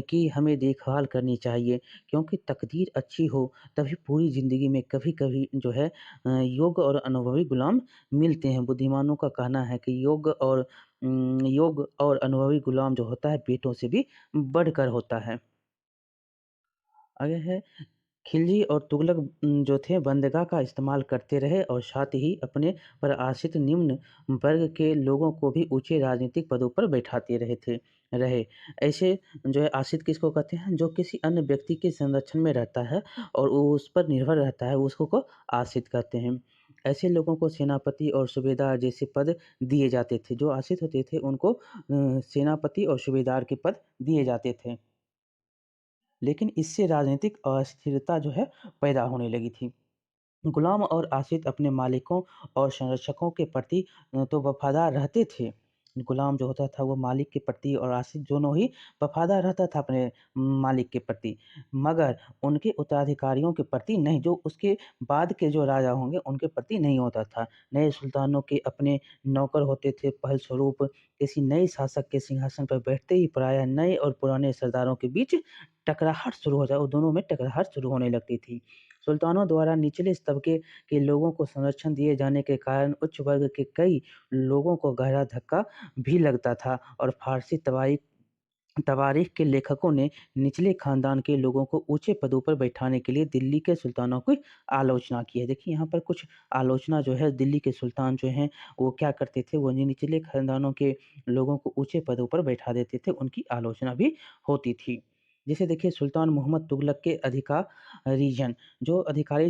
की हमें देखभाल करनी चाहिए क्योंकि तकदीर अच्छी हो तभी पूरी ज़िंदगी में कभी-कभी जो है योग्य और अनुभवी गुलाम मिलते हैं। बुद्धिमानों का कहना है कि योग्य और अनुभवी गुलाम जो होता है बेटों से भी बढ़कर होता है। आगे है खिलजी और तुगलक जो थे बंदगा का इस्तेमाल करते रहे और साथ ही अपने पर आश्रित निम्न वर्ग के लोगों को भी ऊँचे राजनीतिक पदों पर बैठाते रहे। ऐसे जो है आश्रित किसको कहते हैं? जो किसी अन्य व्यक्ति के संरक्षण में रहता है और वो उस पर निर्भर रहता है, उसको को आश्रित कहते हैं। ऐसे लोगों को सेनापति और सूबेदार जैसे पद दिए जाते थे। जो आश्रित होते थे उनको सेनापति और सूबेदार के पद दिए जाते थे। लेकिन इससे राजनीतिक अस्थिरता जो है पैदा होने लगी थी। गुलाम और आश्रित अपने मालिकों और संरक्षकों के प्रति तो वफ़ादार रहते थे। गुलाम जो होता था वो मालिक के प्रति और आश्रित दोनों ही वफ़ादार रहता था अपने मालिक के प्रति। मगर उनके उत्तराधिकारियों के प्रति नहीं, जो उसके बाद के जो राजा होंगे उनके प्रति नहीं होता था। नए सुल्तानों के अपने नौकर होते थे, फलस्वरूप किसी नए शासक के सिंहासन पर बैठते ही प्रायः नए और पुराने सरदारों के बीच टकराहट शुरू हो जाए और दोनों में टकराहट शुरू होने लगती थी। सुल्तानों द्वारा निचले तबके के लोगों को संरक्षण दिए जाने के कारण उच्च वर्ग के कई लोगों को गहरा धक्का भी लगता था और फारसी तवारीख के लेखकों ने निचले खानदान के लोगों को ऊंचे पदों पर बैठाने के लिए दिल्ली के सुल्तानों की आलोचना की है। देखिए यहाँ पर कुछ आलोचना जो है, दिल्ली के सुल्तान जो हैं वो क्या करते थे, वो निचले खानदानों के लोगों को ऊंचे पदों पर बैठा देते थे, उनकी आलोचना भी होती थी। जैसे देखिए सुल्तान मोहम्मद तुगलक के अधिकारी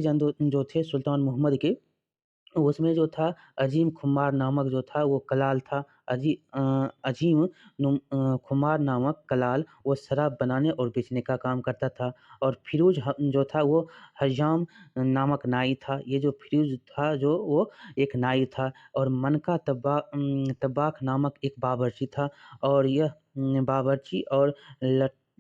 जन जो थे सुल्तान मोहम्मद के, उसमें जो था अजीम खुमार नामक जो था वो कलाल था। अजीम खुमार नामक कलाल वो शराब बनाने और बेचने का काम करता था। और फिरोज़ जो था वो हजाम नामक नाई था। ये जो फिरोज़ था जो वो एक नाई था। और मनका तब्बाख नामक एक बावर्ची था। और यह बावर्ची और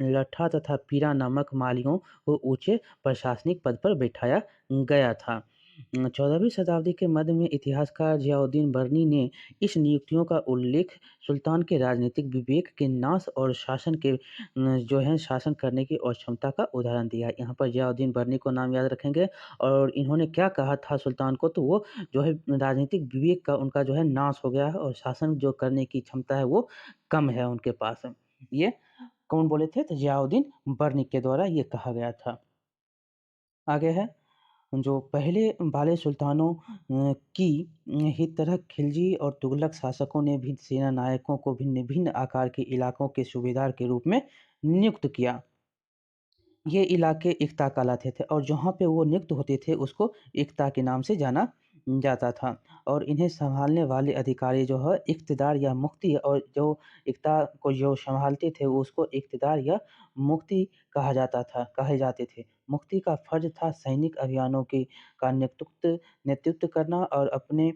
लट्ठा तथा पीरा नामक मालियों को ऊँचे प्रशासनिक पद पर बैठाया गया था। 14वीं शताब्दी के मध्य में इतिहासकार ज़ियाउद्दीन बर्नी ने इस नियुक्तियों का उल्लेख सुल्तान के राजनीतिक विवेक के नाश और शासन करने की अक्षमता का उदाहरण दिया है। यहाँ पर ज़ियाउद्दीन बर्नी को नाम याद रखेंगे और इन्होंने क्या कहा था सुल्तान को, तो वो जो है राजनीतिक विवेक का उनका जो है नाश हो गया है और शासन जो करने की क्षमता है वो कम है उनके पास। ये कौन बोले थे? तो ज़ियाउद्दीन बर्नी के द्वारा ये कहा गया था। आगे है जो पहले वाले सुल्तानों की ही तरह खिलजी और तुगलक शासकों ने भी सेना नायकों को भिन्न-भिन्न आकार के इलाकों के सूबेदार के रूप में नियुक्त किया। ये इलाके इक्ता कहलाते थे और जहाँ पे वो नियुक्त होते थे उसको इक्ता के नाम से जाना जाता था। और इन्हें सँभालने वाले अधिकारी जो है इक़्तिदार या मुफ़्ती, और जो इक्ता को जो सँभालते थे वो उसको इक़्तिदार या मुफ़्ती कहे जाते थे। मुफ़्ती का फ़र्ज़ था सैनिक अभियानों का नेतृत्व करना और अपने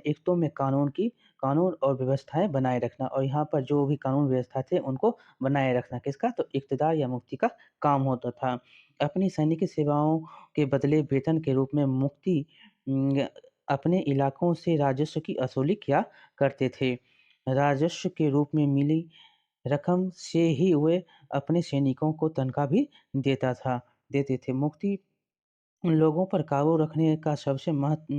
इक्तों में कानून और व्यवस्थाएँ बनाए रखना, और यहाँ पर जो भी कानून व्यवस्था थे उनको बनाए रखना किसका? तो इक़्तिदार या मुफ़्ती का काम होता था। अपनी सैनिक सेवाओं के बदले वेतन के रूप में मुफ़्ती उम, अपने इलाकों से राजस्व की वसूली किया करते थे। राजस्व के रूप में मिली रकम से ही वे अपने सैनिकों को तनख्वाह भी देते थे। मुफ़्ती लोगों पर काबू रखने का सबसे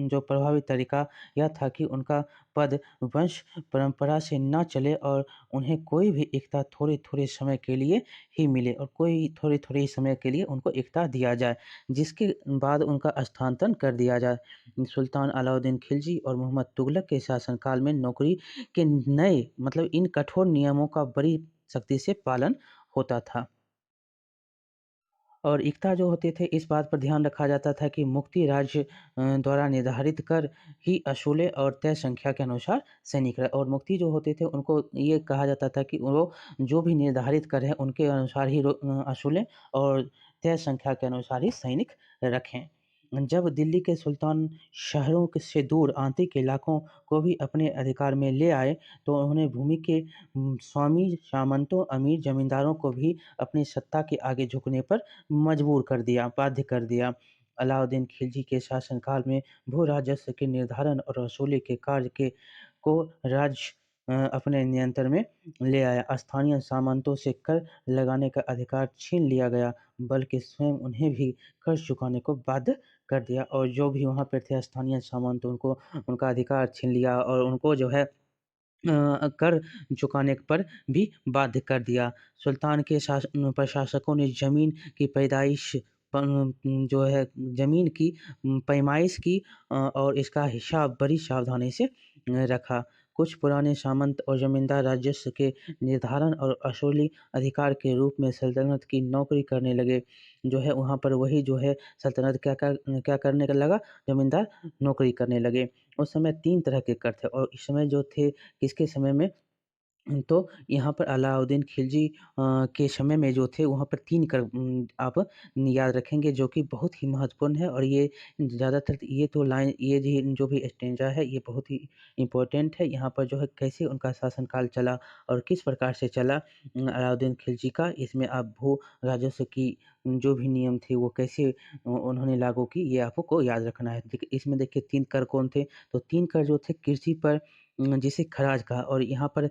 जो प्रभावी तरीका यह था कि उनका पद वंश परंपरा से न चले और उन्हें कोई भी इक्ता थोड़े-थोड़े समय के लिए ही मिले और कोई थोड़े-थोड़े ही समय के लिए उनको इक्ता दिया जाए, जिसके बाद उनका स्थानांतरण कर दिया जाए। सुल्तान अलाउद्दीन खिलजी और मोहम्मद तुगलक के शासनकाल में नौकरी के नए मतलब इन कठोर नियमों का बड़ी सख्ती से पालन होता था। और इक्ता जो होते थे इस बात पर ध्यान रखा जाता था कि मुक्ति राज्य द्वारा निर्धारित कर ही असूले और तय संख्या के अनुसार सैनिक रहे, और मुक्ति जो होते थे उनको ये कहा जाता था कि वो जो भी निर्धारित कर है उनके अनुसार ही असूलें और तय संख्या के अनुसार ही सैनिक रखें। जब दिल्ली के सुल्तान शहरों से दूर आंतरिक इलाकों को भी अपने अधिकार में ले आए तो उन्होंने भूमि के स्वामी सामंतों अमीर जमींदारों को भी अपनी सत्ता के आगे झुकने पर बाध्य कर दिया। अलाउद्दीन खिलजी के शासनकाल में भू-राजस्व के निर्धारण और वसूली के कार्य को राज्य अपने नियंत्रण में ले आया। स्थानीय सामंतों से कर लगाने का अधिकार छीन लिया गया, बल्कि स्वयं उन्हें भी कर चुकाने को बाध्य कर दिया, और जो भी वहाँ पे थे स्थानीय सामंत उनको उनका अधिकार छीन लिया और उनको जो है कर चुकाने पर भी बाध्य कर दिया। सुल्तान के प्रशासकों ने ज़मीन की पैदाइश जो है ज़मीन की पैमाइश की और इसका हिसाब बड़ी सावधानी से रखा। कुछ पुराने सामंत और ज़मींदार राजस्व के निर्धारण और असुली अधिकार के रूप में सल्तनत की नौकरी करने लगे। जो है वहाँ पर वही जो है सल्तनत क्या करने का लगा? ज़मींदार नौकरी करने लगे। उस समय 3 तरह के कर थे और इस समय जो थे किसके समय में? तो यहाँ पर अलाउद्दीन खिलजी के समय में जो थे वहाँ पर 3 आप याद रखेंगे जो कि बहुत ही महत्वपूर्ण है और ये ज़्यादातर ये तो लाइन ये जो भी स्टेंजा है ये बहुत ही इम्पोर्टेंट है। यहाँ पर जो है कैसे उनका शासनकाल चला और किस प्रकार से चला अलाउद्दीन खिलजी का इसमें आप भू राजस्व की जो भी नियम थे वो कैसे उन्होंने लागू की ये आपको याद रखना है। देखिए इसमें देखिए 3 कर कौन थे? तो 3 कर जो थे कृषि पर जिसे खराज कहा और यहाँ पर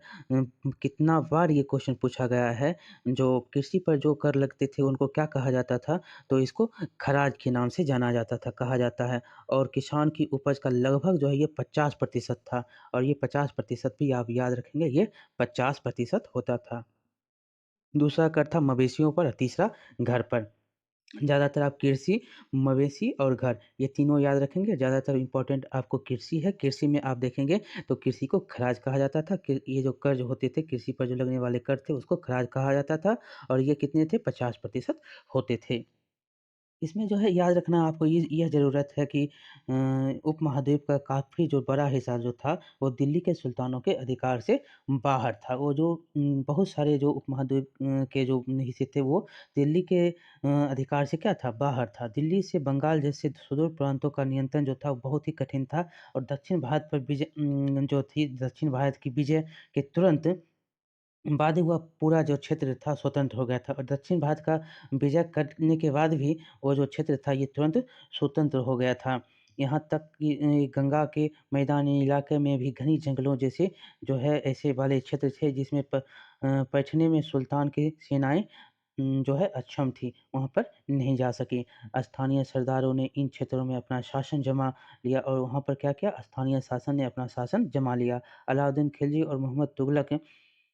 कितना बार ये क्वेश्चन पूछा गया है, जो कृषि पर जो कर लगते थे उनको क्या कहा जाता था? तो इसको खराज के नाम से जाना जाता था, कहा जाता है और किसान की उपज का लगभग जो है ये 50% था और ये 50% भी आप याद रखेंगे ये 50% होता था। दूसरा कर था मवेशियों पर और तीसरा घर पर। ज़्यादातर आप कृषि, मवेशी और घर ये तीनों याद रखेंगे। ज़्यादातर इम्पोर्टेंट आपको कृषि है। कृषि में आप देखेंगे तो कृषि को खराज कहा जाता था। कि ये जो कर्ज होते थे कृषि पर जो लगने वाले कर थे उसको खराज कहा जाता था और ये कितने थे 50% होते थे। इसमें जो है याद रखना आपको ये यह ज़रूरत है कि उपमहाद्वीप का काफ़ी जो बड़ा हिस्सा जो था, वो दिल्ली के सुल्तानों के अधिकार से बाहर था। वो जो बहुत सारे जो उपमहाद्वीप के जो हिस्से थे वो दिल्ली के अधिकार से क्या था? बाहर था। दिल्ली से बंगाल जैसे सुदूर प्रांतों का नियंत्रण जो था वो बहुत ही कठिन था और दक्षिण भारत पर जो थी दक्षिण भारत की विजय के तुरंत बाद में वह पूरा जो क्षेत्र था स्वतंत्र हो गया था और दक्षिण भारत का विजय करने के बाद भी वो जो क्षेत्र था ये तुरंत स्वतंत्र हो गया था। यहाँ तक कि गंगा के मैदानी इलाके में भी घनी जंगलों जैसे जो है ऐसे वाले क्षेत्र थे जिसमें पैठने में सुल्तान की सेनाएँ जो है अक्षम थी, वहाँ पर नहीं जा सकी। स्थानीय सरदारों ने इन क्षेत्रों में अपना शासन जमा लिया और वहाँ पर क्या किया स्थानीय शासन ने अपना शासन जमा लिया। अलाउद्दीन खिलजी और मोहम्मद तुगलक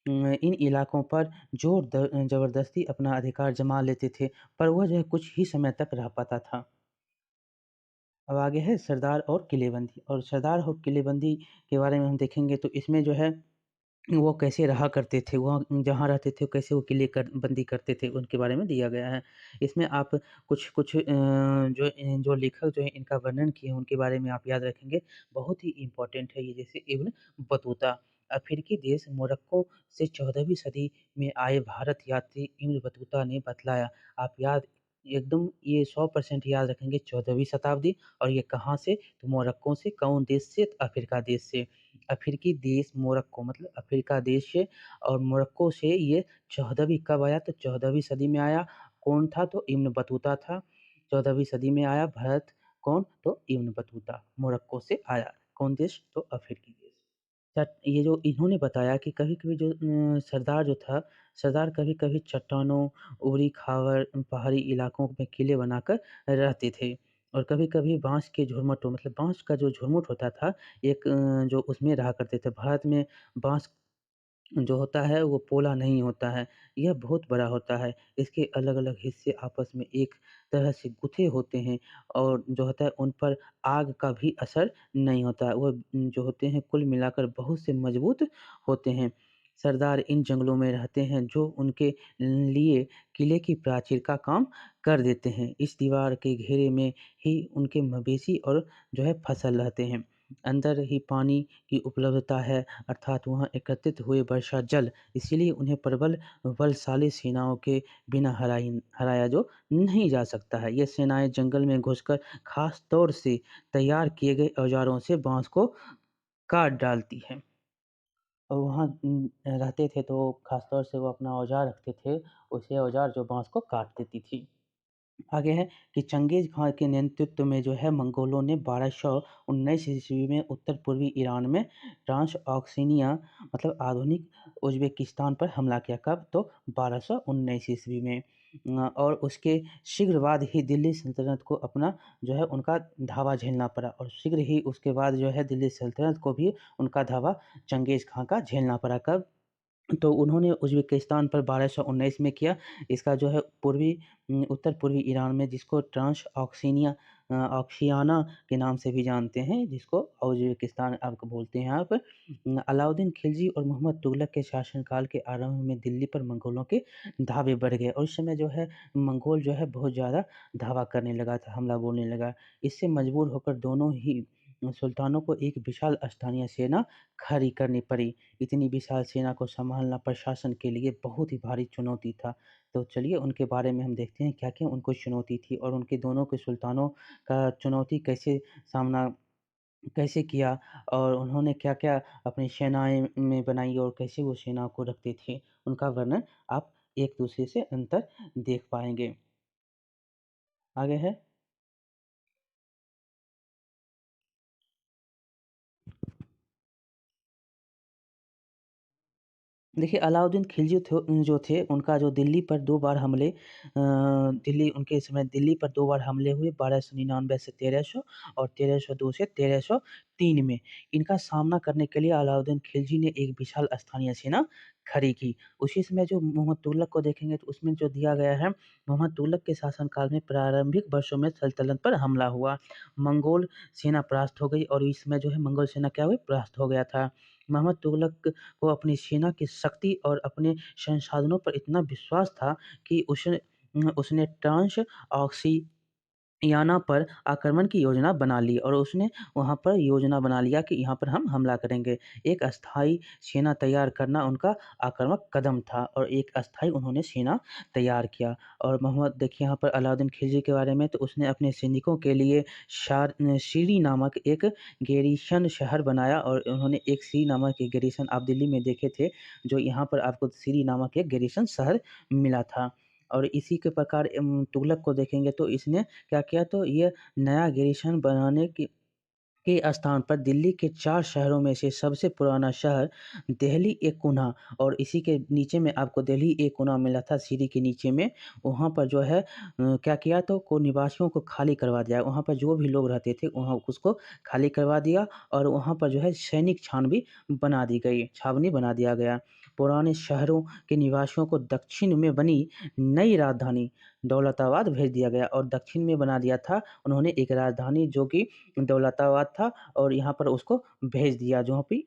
इन इलाकों पर ज़बरदस्ती अपना अधिकार जमा लेते थे, पर वह जो है कुछ ही समय तक रह पाता था। अब आगे है सरदार और किलेबंदी और सरदार और किलेबंदी के बारे में हम देखेंगे तो इसमें जो है वो कैसे रहा करते थे, वहाँ जहाँ रहते थे कैसे वो किले कर बंदी करते थे, उनके बारे में दिया गया है। इसमें आप कुछ जो लेखक जो हैं इनका वर्णन किए हैं उनके बारे में आप याद रखेंगे, बहुत ही इम्पोर्टेंट है ये जैसे इब्न बतूता। अफ्रीकी देश मोरक्को से 14वीं सदी में आए भारत यात्री इब्न बतूता ने बतलाया, आप याद एकदम ये 100% याद रखेंगे 14वीं शताब्दी और ये कहाँ से? तो मोरक्को से, कौन देश से? तो अफ्रीका देश से। अफ्रीकी देश मोरक्को मतलब अफ्रीका देश से और मोरक्को से ये 14वीं कब आया? तो 14वीं सदी में आया। कौन था? तो इब्न बतूता था। 14वीं सदी में आया भारत कौन? तो इब्न बतूता मोरक्को से आया। कौन देश? तो अफ्रीकी देश। ये जो इन्होंने बताया कि कभी-कभी जो सरदार जो था, सरदार कभी-कभी चट्टानों, ऊबड़-खाबड़ पहाड़ी इलाकों में किले बनाकर रहते थे और कभी-कभी बाँस के झुरमुटों मतलब बाँस का जो झुरमुट होता था, एक जो उसमें रहा करते थे। भारत में बाँस जो होता है वो पोला नहीं होता है, यह बहुत बड़ा होता है। इसके अलग-अलग हिस्से आपस में एक तरह से गुथे होते हैं और जो होता है उन पर आग का भी असर नहीं होता है। वह जो होते हैं कुल मिलाकर बहुत से मजबूत होते हैं। सरदार इन जंगलों में रहते हैं जो उनके लिए किले की प्राचीर का काम कर देते हैं। इस दीवार के घेरे में ही उनके मवेशी और जो है फसल रहते हैं। अंदर ही पानी की उपलब्धता है अर्थात वहाँ एकत्रित हुए वर्षा जल इसीलिए उन्हें प्रबल बलशाली सेनाओं के बिना हराया जो नहीं जा सकता है। ये सेनाएँ जंगल में घुसकर ख़ास तौर से तैयार किए गए औज़ारों से बाँस को काट डालती हैं। और वहाँ रहते थे तो ख़ास तौर से वो अपना औज़ार रखते थे, उसे औज़ार जो बाँस को काट देती थी। आगे है कि चंगेज़ खां के नेतृत्व में जो है मंगोलों ने 1219 ईस्वी में उत्तर-पूर्वी ईरान में ट्रांसऑक्सिनिया मतलब आधुनिक उज़्बेकिस्तान पर हमला किया। कब? तो 1219 ईस्वी में। और उसके शीघ्र बाद ही दिल्ली सल्तनत को अपना जो है उनका धावा झेलना पड़ा और शीघ्र ही उसके बाद जो है दिल्ली सल्तनत को भी उनका धावा चंगेज़ खां का झेलना पड़ा। कब? तो उन्होंने उज़्बेकिस्तान पर 1219 में किया। इसका जो है उत्तर-पूर्वी ईरान में जिसको ऑक्शियाना के नाम से भी जानते हैं, जिसको उज़्बेकिस्तान आपको बोलते हैं आप। अलाउद्दीन खिलजी और मोहम्मद तुगलक के शासनकाल के आरंभ में दिल्ली पर मंगोलों के धावे बढ़ गए और उस समय जो है मंगोल जो है बहुत ज़्यादा धावा करने लगा था, हमला बोलने लगा। इससे मजबूर होकर दोनों ही सुल्तानों को एक विशाल स्थानीय सेना खड़ी करनी पड़ी। इतनी विशाल सेना को सँभालना प्रशासन के लिए बहुत ही भारी चुनौती था। तो चलिए उनके बारे में हम देखते हैं क्या-क्या उनको चुनौती थी और उनके दोनों के सुल्तानों का चुनौती सामना कैसे किया और उन्होंने क्या-क्या अपनी सेनाएँ में बनाई और कैसे वो सेना को रखते थे, उनका वर्णन आप एक-दूसरे से अंतर देख पाएँगे। आगे है देखिए, अलाउद्दीन खिलजी जो थे, उनका जो दिल्ली पर 2 बार दिल्ली उनके समय दिल्ली पर 2 बार हमले हुए, 1299 से 1300 और 1302 से 1303 में। इनका सामना करने के लिए अलाउद्दीन खिलजी ने एक विशाल स्थानीय सेना खड़ी की। उसी समय जो मोहम्मद तुगलक को देखेंगे, तो उसमें जो दिया गया है, मोहम्मद तुगलक के शासनकाल में प्रारंभिक वर्षों में सल्तनत पर हमला हुआ। मंगोल सेना परास्त हो गई और इस समय जो है मंगोल सेना क्या हुई? परास्त हो गया था। मोहम्मद तुगलक को अपनी सेना की शक्ति और अपने संसाधनों पर इतना विश्वास था कि उसने ट्रांस ऑक्सियाना पर आक्रमण की योजना बना ली और उसने वहाँ पर योजना बना लिया कि यहाँ पर हम हमला करेंगे। एक अस्थायी सेना तैयार करना उनका आक्रामक कदम था और एक अस्थायी उन्होंने सेना तैयार किया और मोहम्मद देखिए यहाँ पर अलाउद्दीन खिलजी के बारे में तो उसने अपने सैनिकों के लिए सीरी नामक एक गैरीसन शहर बनाया और उन्होंने एक सीरी नामक एक गैरीसन आप दिल्ली में देखे थे, जो यहाँ पर आपको सीरी नामक एक गैरीसन शहर मिला था। और इसी के प्रकार तुगलक को देखेंगे तो इसने क्या किया तो ये नया गिरिशन बनाने के स्थान पर दिल्ली के 4 शहरों में से सबसे पुराना शहर देहली ए कुन्हा और इसी के नीचे में आपको दिल्ली ए कुन्हा मिला था सीरी के नीचे में। वहाँ पर जो है क्या किया तो को निवासियों को खाली करवा दिया। वहाँ पर जो भी लोग रहते थे वहाँ उसको खाली करवा दिया और वहाँ पर जो है सैनिक छावनी बना दिया गया। पुराने शहरों के निवासियों को दक्षिण में बनी नई राजधानी दौलताबाद भेज दिया गया और दक्षिण में बना दिया था उन्होंने एक राजधानी जो कि दौलताबाद था और यहाँ पर उसको भेज दिया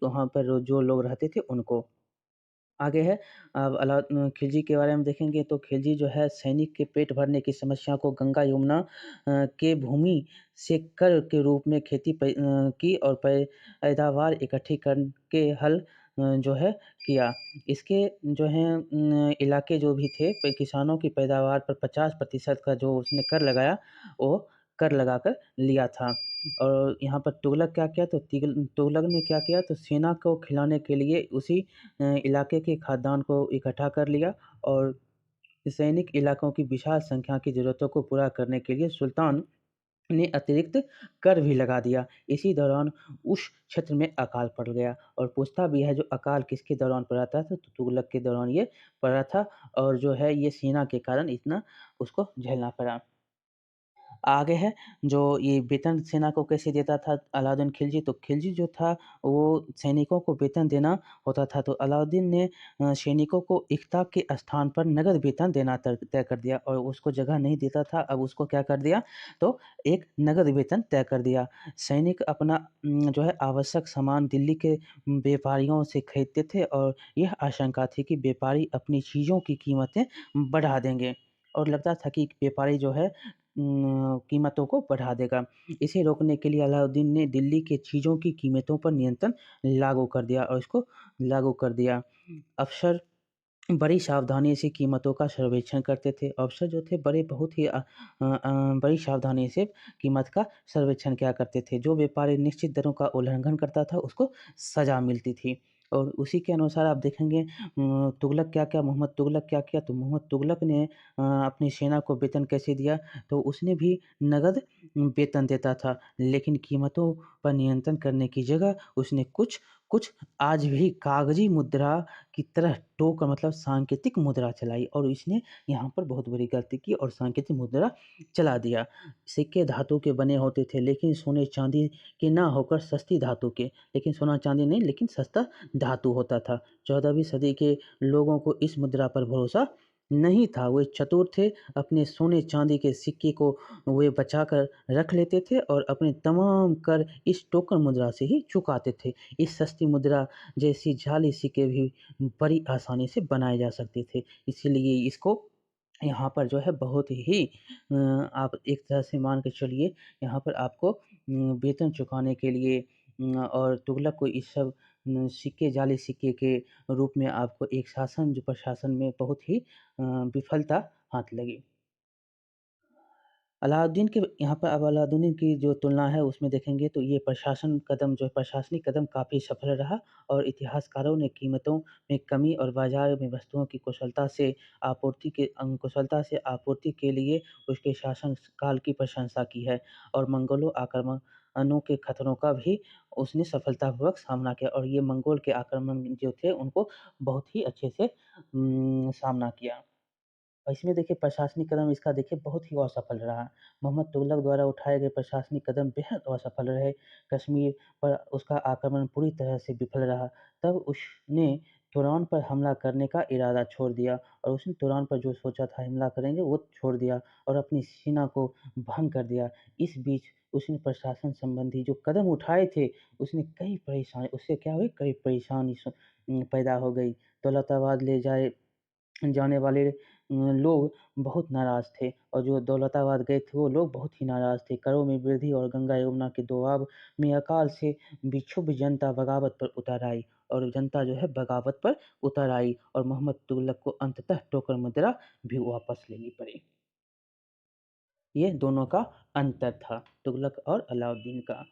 वहाँ पर जो लोग रहते थे उनको। आगे है अब खिलजी के बारे में देखेंगे तो खिलजी जो है सैनिक के पेट भरने की समस्या को गंगा यमुना के भूमि से कर के रूप में की और पैदावार इकट्ठी करके हल जो है किया। इसके जो है इलाके जो भी थे किसानों की पैदावार पर 50% का जो उसने कर लगाया, वो कर लगाकर लिया था। और यहाँ पर तुगलक क्या किया तो तुगलक ने क्या किया तो सेना को खिलाने के लिए उसी इलाके के खाद्यान्न को इकट्ठा कर लिया और सैनिक इलाकों की विशाल संख्या की ज़रूरतों को पूरा करने के लिए सुल्तान ने अतिरिक्त कर भी लगा दिया। इसी दौरान उस क्षेत्र में अकाल पड़ गया और पूछता भी है जो अकाल किसके दौरान पड़ा था तो तुगलक के दौरान ये पड़ा था और जो है ये सेना के कारण इतना उसको झेलना पड़ा। आगे है जो ये वेतन सेना को कैसे देता था अलाउद्दीन खिलजी, तो खिलजी जो था वो सैनिकों को वेतन देना होता था, तो अलाउद्दीन ने सैनिकों को एकता के स्थान पर नगद वेतन देना तय कर दिया और उसको जगह नहीं देता था, अब उसको क्या कर दिया, तो एक नगद वेतन तय कर दिया। सैनिक अपना जो है आवश्यक सामान दिल्ली के व्यापारियों से खरीदते थे और यह आशंका थी कि व्यापारी अपनी चीज़ों की कीमतें बढ़ा देंगे और लगता था कि व्यापारी जो है कीमतों को बढ़ा देगा। इसे रोकने के लिए अलाउद्दीन ने दिल्ली के चीज़ों की कीमतों पर नियंत्रण लागू कर दिया और इसको लागू कर दिया। अफ़सर बड़ी सावधानी से कीमतों का सर्वेक्षण करते थे। अफ़सर जो थे बड़े बहुत ही बड़ी सावधानी से कीमत का सर्वेक्षण किया करते थे। जो व्यापारी निश्चित दरों का उल्लंघन करता था उसको सज़ा मिलती थी। और उसी के अनुसार आप देखेंगे तुगलक क्या-क्या मोहम्मद तुगलक क्या किया तो मोहम्मद तुगलक ने अपनी सेना को वेतन कैसे दिया तो उसने भी नगद वेतन देता था। लेकिन कीमतों पर नियंत्रण करने की जगह उसने कुछ कुछ आज भी कागज़ी मुद्रा की तरह टोकन मतलब सांकेतिक मुद्रा चलाई और इसने यहाँ पर बहुत बड़ी गलती की और सांकेतिक मुद्रा चला दिया। सिक्के धातु के बने होते थे लेकिन सोने-चाँदी के ना होकर सस्ती धातु के, लेकिन सोना-चाँदी नहीं लेकिन सस्ता धातु होता था। 14वीं सदी के लोगों को इस मुद्रा पर भरोसा नहीं था, वे चतुर थे, अपने सोने-चाँदी के सिक्के को वे बचा कर रख लेते थे और अपने तमाम कर इस टोकन मुद्रा से ही चुकाते थे। इस सस्ती मुद्रा जैसी जाली सिक्के भी बड़ी आसानी से बनाए जा सकते थे। इसीलिए इसको यहाँ पर जो है बहुत ही आप एक तरह से मान के चलिए यहाँ पर आपको वेतन चुकाने के लिए और तुगलक को इस सब सिक्के जाली सिक्के के रूप में आपको एक शासन जो प्रशासन में बहुत ही विफलता हाथ लगी। अलाउद्दीन के यहाँ पर अब अलाउद्दीन की जो तुलना है उसमें देखेंगे तो ये प्रशासन कदम जो है प्रशासनिक कदम काफ़ी सफल रहा और इतिहासकारों ने कीमतों में कमी और बाजार में वस्तुओं की कुशलता से आपूर्ति के लिए उसके शासन काल की प्रशंसा की है और मंगोलों आक्रमणों के खतरों का भी उसने सफलतापूर्वक सामना किया और ये मंगोल के आक्रमण जो थे उनको बहुत ही अच्छे से सामना किया। और इसमें देखिए प्रशासनिक कदम इसका देखिए बहुत ही असफल रहा। मोहम्मद तुगलक द्वारा उठाए गए प्रशासनिक कदम बेहद असफल रहे। कश्मीर पर उसका आक्रमण पूरी तरह से विफल रहा। तब उसने तुरान पर हमला करने का इरादा छोड़ दिया और उसने तुरान पर जो सोचा था हमला करेंगे वो छोड़ दिया और अपनी सेना को भंग कर दिया। इस बीच उसने प्रशासन संबंधी जो कदम उठाए थे, उससे क्या हुई कई परेशानी पैदा हो गई। दौलताबाद ले जाए जाने वाले लोग बहुत नाराज़ थे और जो दौलताबाद गए थे वो लोग बहुत ही नाराज़ थे। करों में वृद्धि और गंगा यमुना के दोआब में अकाल से विक्षुब्ध जनता बगावत पर उतर आई और जनता जो है बगावत पर उतर आई और मोहम्मद तुगलक को अंततः टोकर मुद्रा भी वापस लेनी पड़ी। ये दोनों का अंतर था, तुगलक और अलाउद्दीन का।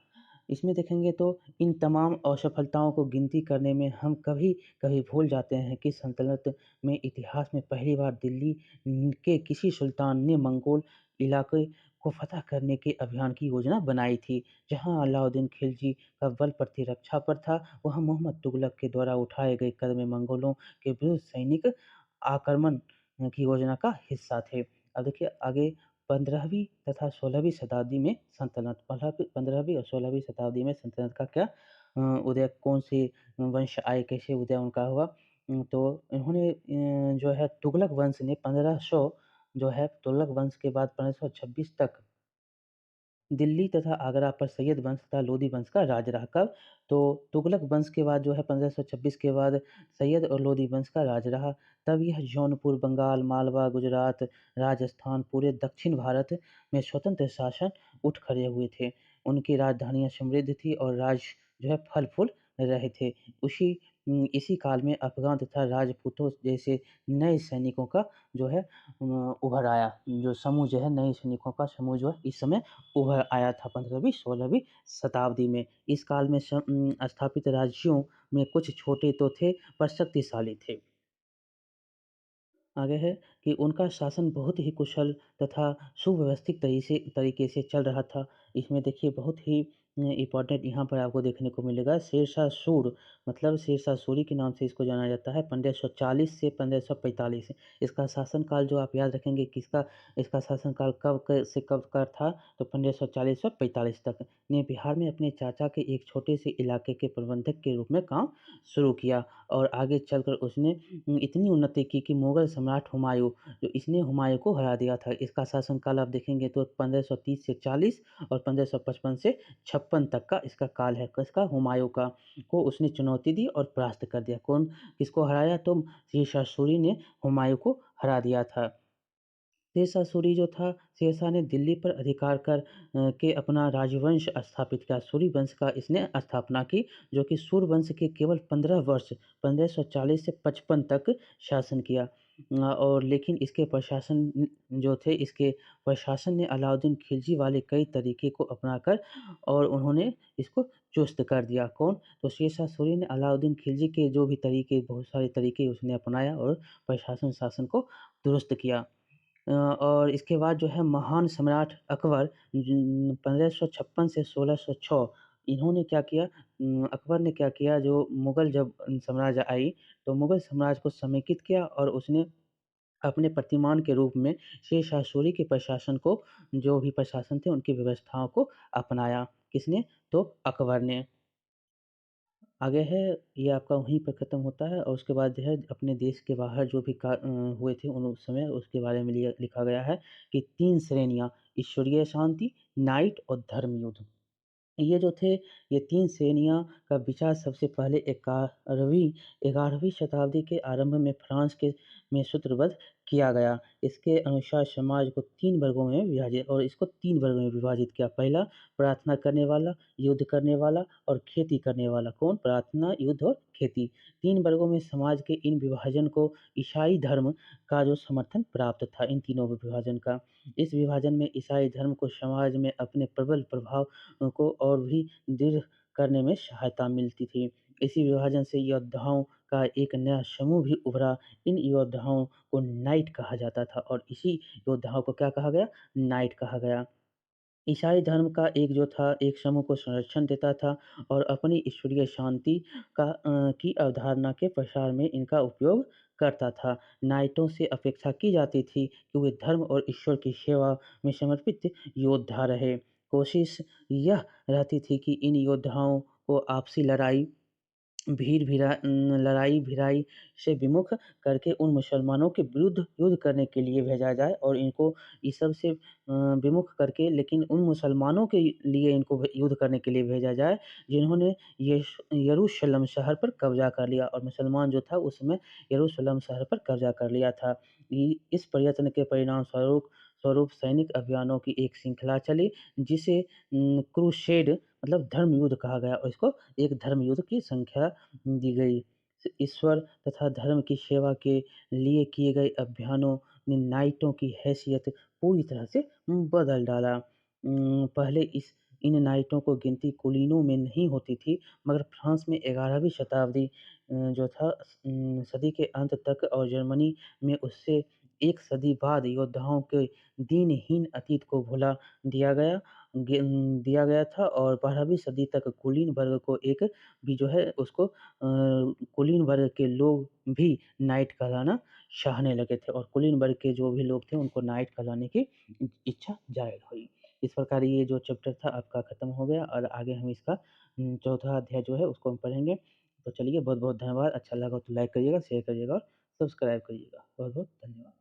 इसमें देखेंगे तो इन तमाम असफलताओं को गिनती करने में हम कभी-कभी भूल जाते हैं कि सल्तनत में इतिहास में पहली बार दिल्ली के किसी सुल्तान ने मंगोल इलाके को फ़तह करने के अभियान की योजना बनाई थी। जहाँ अलाउद्दीन खिलजी का बल प्रतिरक्षा पर था, वहाँ मोहम्मद तुगलक के द्वारा उठाए गए कदम मंगोलों के विरुद्ध सैनिक आक्रमण की योजना का हिस्सा थे। अब देखिए आगे 15वीं तथा 16वीं शताब्दी में सल्तनत 15वीं और 16वीं शताब्दी में सल्तनत का क्या उदय कौन से वंश आए, कैसे उदय उनका हुआ। तो इन्होंने जो है तुगलक वंश ने 1500 जो है तुगलक वंश के बाद 1526 तक दिल्ली तथा आगरा पर सैयद वंश तथा लोदी वंश का राज रहा। कब? तो तुगलक वंश के बाद जो है 1526 के बाद सैयद और लोदी वंश का राज रहा। तब यह जौनपुर, बंगाल, मालवा, गुजरात, राजस्थान, पूरे दक्षिण भारत में स्वतंत्र शासन उठ खड़े हुए थे। उनकी राजधानियाँ समृद्ध थी और राज्य जो है फल-फूल रहे थे। इसी काल में अफ़गान तथा राजपूतों जैसे नए सैनिकों का जो है उभर आया। जो समूह जो है नए सैनिकों का समूह जो है इस समय उभर आया था 15वीं 16वीं शताब्दी में। इस काल में स्थापित राज्यों में कुछ छोटे तो थे पर शक्तिशाली थे। आगे है कि उनका शासन बहुत ही कुशल तथा सुव्यवस्थित तरीके से चल रहा था। इसमें देखिए बहुत ही इम्पोर्टेंट यहाँ पर आपको देखने को मिलेगा शेरशाह सूर मतलब शेरशाह सूरी के नाम से इसको जाना जाता है 1540 से 1545। इसका शासनकाल जो आप याद रखेंगे किसका इसका शासनकाल से कब का था तो 1540 से 45 तक। ने बिहार में अपने चाचा के एक छोटे से इलाके के प्रबंधक के रूप में काम शुरू किया और आगे चलकर उसने इतनी उन्नति की कि मुगल सम्राट हुमायूँ जो इसने हुमायूँ को हरा दिया था। इसका शासनकाल आप देखेंगे तो 1530 से 40 और 1555 से 56 तक का इसका काल है। किसका? हुमायूँ का। को उसने चुनौती दी और परास्त कर दिया। कौन किसको हराया? तो शेरशाह सूरी ने हुमायूँ को हरा दिया था। शेरशाह सूरी जो था, शेरशाह ने दिल्ली पर अधिकार के अपना राजवंश स्थापित किया। सूरी वंश का इसने स्थापना की, जो कि सूर वंश के केवल 15 वर्ष 1540 से 55 तक शासन किया। और लेकिन इसके प्रशासन ने अलाउद्दीन खिलजी वाले कई तरीके को अपनाकर और उन्होंने इसको चुस्त कर दिया। कौन? तो शेरशाह सूरी ने अलाउद्दीन खिलजी के जो भी तरीके बहुत सारे तरीके उसने अपनाया और प्रशासन शासन को दुरुस्त किया। और इसके बाद जो है महान सम्राट अकबर 1556 से 1606 इन्होंने क्या किया अकबर ने क्या किया जो मुग़ल जब साम्राज्य आई तो मुग़ल साम्राज्य को समेकित किया और उसने अपने प्रतिमान के रूप में शेरशाह सूरी के प्रशासन को जो भी प्रशासन थे उनकी व्यवस्थाओं को अपनाया। किसने? तो अकबर ने। आगे है ये आपका वहीं पर ख़त्म होता है और उसके बाद जो है अपने देश के बाहर जो भी हुए थे उन उस समय उसके बारे में लिखा गया है कि 3 श्रेणियाँ ईश्वरीय शांति, न्याय और धर्म युद्ध। ये जो थे ये 3 श्रेणियाँ का विचार सबसे पहले 11वीं शताब्दी के आरंभ में फ्रांस के में सूत्रबद्ध किया गया। इसके अनुसार समाज को 3 वर्गों में विभाजित और इसको 3 वर्गों में विभाजित किया। पहला, प्रार्थना करने वाला, युद्ध करने वाला और खेती करने वाला। कौन? प्रार्थना, युद्ध और खेती। 3 वर्गों में समाज के इन विभाजन को ईसाई धर्म का जो समर्थन प्राप्त था, इन तीनों विभाजन का। इस विभाजन में ईसाई धर्म को समाज में अपने प्रबल प्रभाव को और भी दृढ़ करने में सहायता मिलती थी। इसी विभाजन से योद्धाओं का एक नया समूह भी उभरा। इन योद्धाओं को नाइट कहा जाता था और इसी योद्धाओं को क्या कहा गया? नाइट कहा गया। ईसाई धर्म का एक जो था एक समूह को संरक्षण देता था और अपनी ईश्वरीय शांति की अवधारणा के प्रसार में इनका उपयोग करता था। नाइटों से अपेक्षा की जाती थी कि वे धर्म और ईश्वर की सेवा में समर्पित योद्धा रहे। कोशिश यह रहती थी कि इन योद्धाओं को आपसी लड़ाई-भिड़ाई से विमुख करके उन मुसलमानों के विरुद्ध युद्ध करने के लिए भेजा जाए और इनको इस सब से विमुख करके लेकिन उन मुसलमानों के लिए इनको युद्ध करने के लिए भेजा जाए, जिन्होंने यरूशलेम शहर पर कब्ज़ा कर लिया और मुसलमान जो था उस समय यरूशलेम शहर पर कब्ज़ा कर लिया था। इस प्रयत्न के परिणाम स्वरूप स्वरूप सैनिक अभियानों की एक श्रृंखला चली, जिसे क्रूसेड मतलब धर्म युद्ध कहा गया और इसको एक धर्म युद्ध की संख्या दी गई। ईश्वर तथा धर्म की सेवा के लिए किए गए अभियानों ने नाइटों की हैसियत पूरी तरह से बदल डाला। पहले इन नाइटों को गिनती कुलीनों में नहीं होती थी, मगर फ्रांस में 11वीं शताब्दी जो था सदी के अंत तक और जर्मनी में उससे 1 सदी बाद योद्धाओं के दीनहीन अतीत को भुला दिया गया था और 12वीं सदी तक कुलीन वर्ग को एक भी जो है उसको कुलीन वर्ग के लोग भी नाइट कहलाना चाहने लगे थे और कुलीन वर्ग के जो भी लोग थे उनको नाइट कहलाने की इच्छा जाहिर हुई। इस प्रकार ये जो चैप्टर था आपका खत्म हो गया और आगे हम इसका चौथा अध्याय जो है उसको हम पढ़ेंगे। तो चलिए बहुत-बहुत धन्यवाद। अच्छा लगा तो लाइक करिएगा, शेयर करिएगा और सब्सक्राइब करिएगा। बहुत-बहुत धन्यवाद।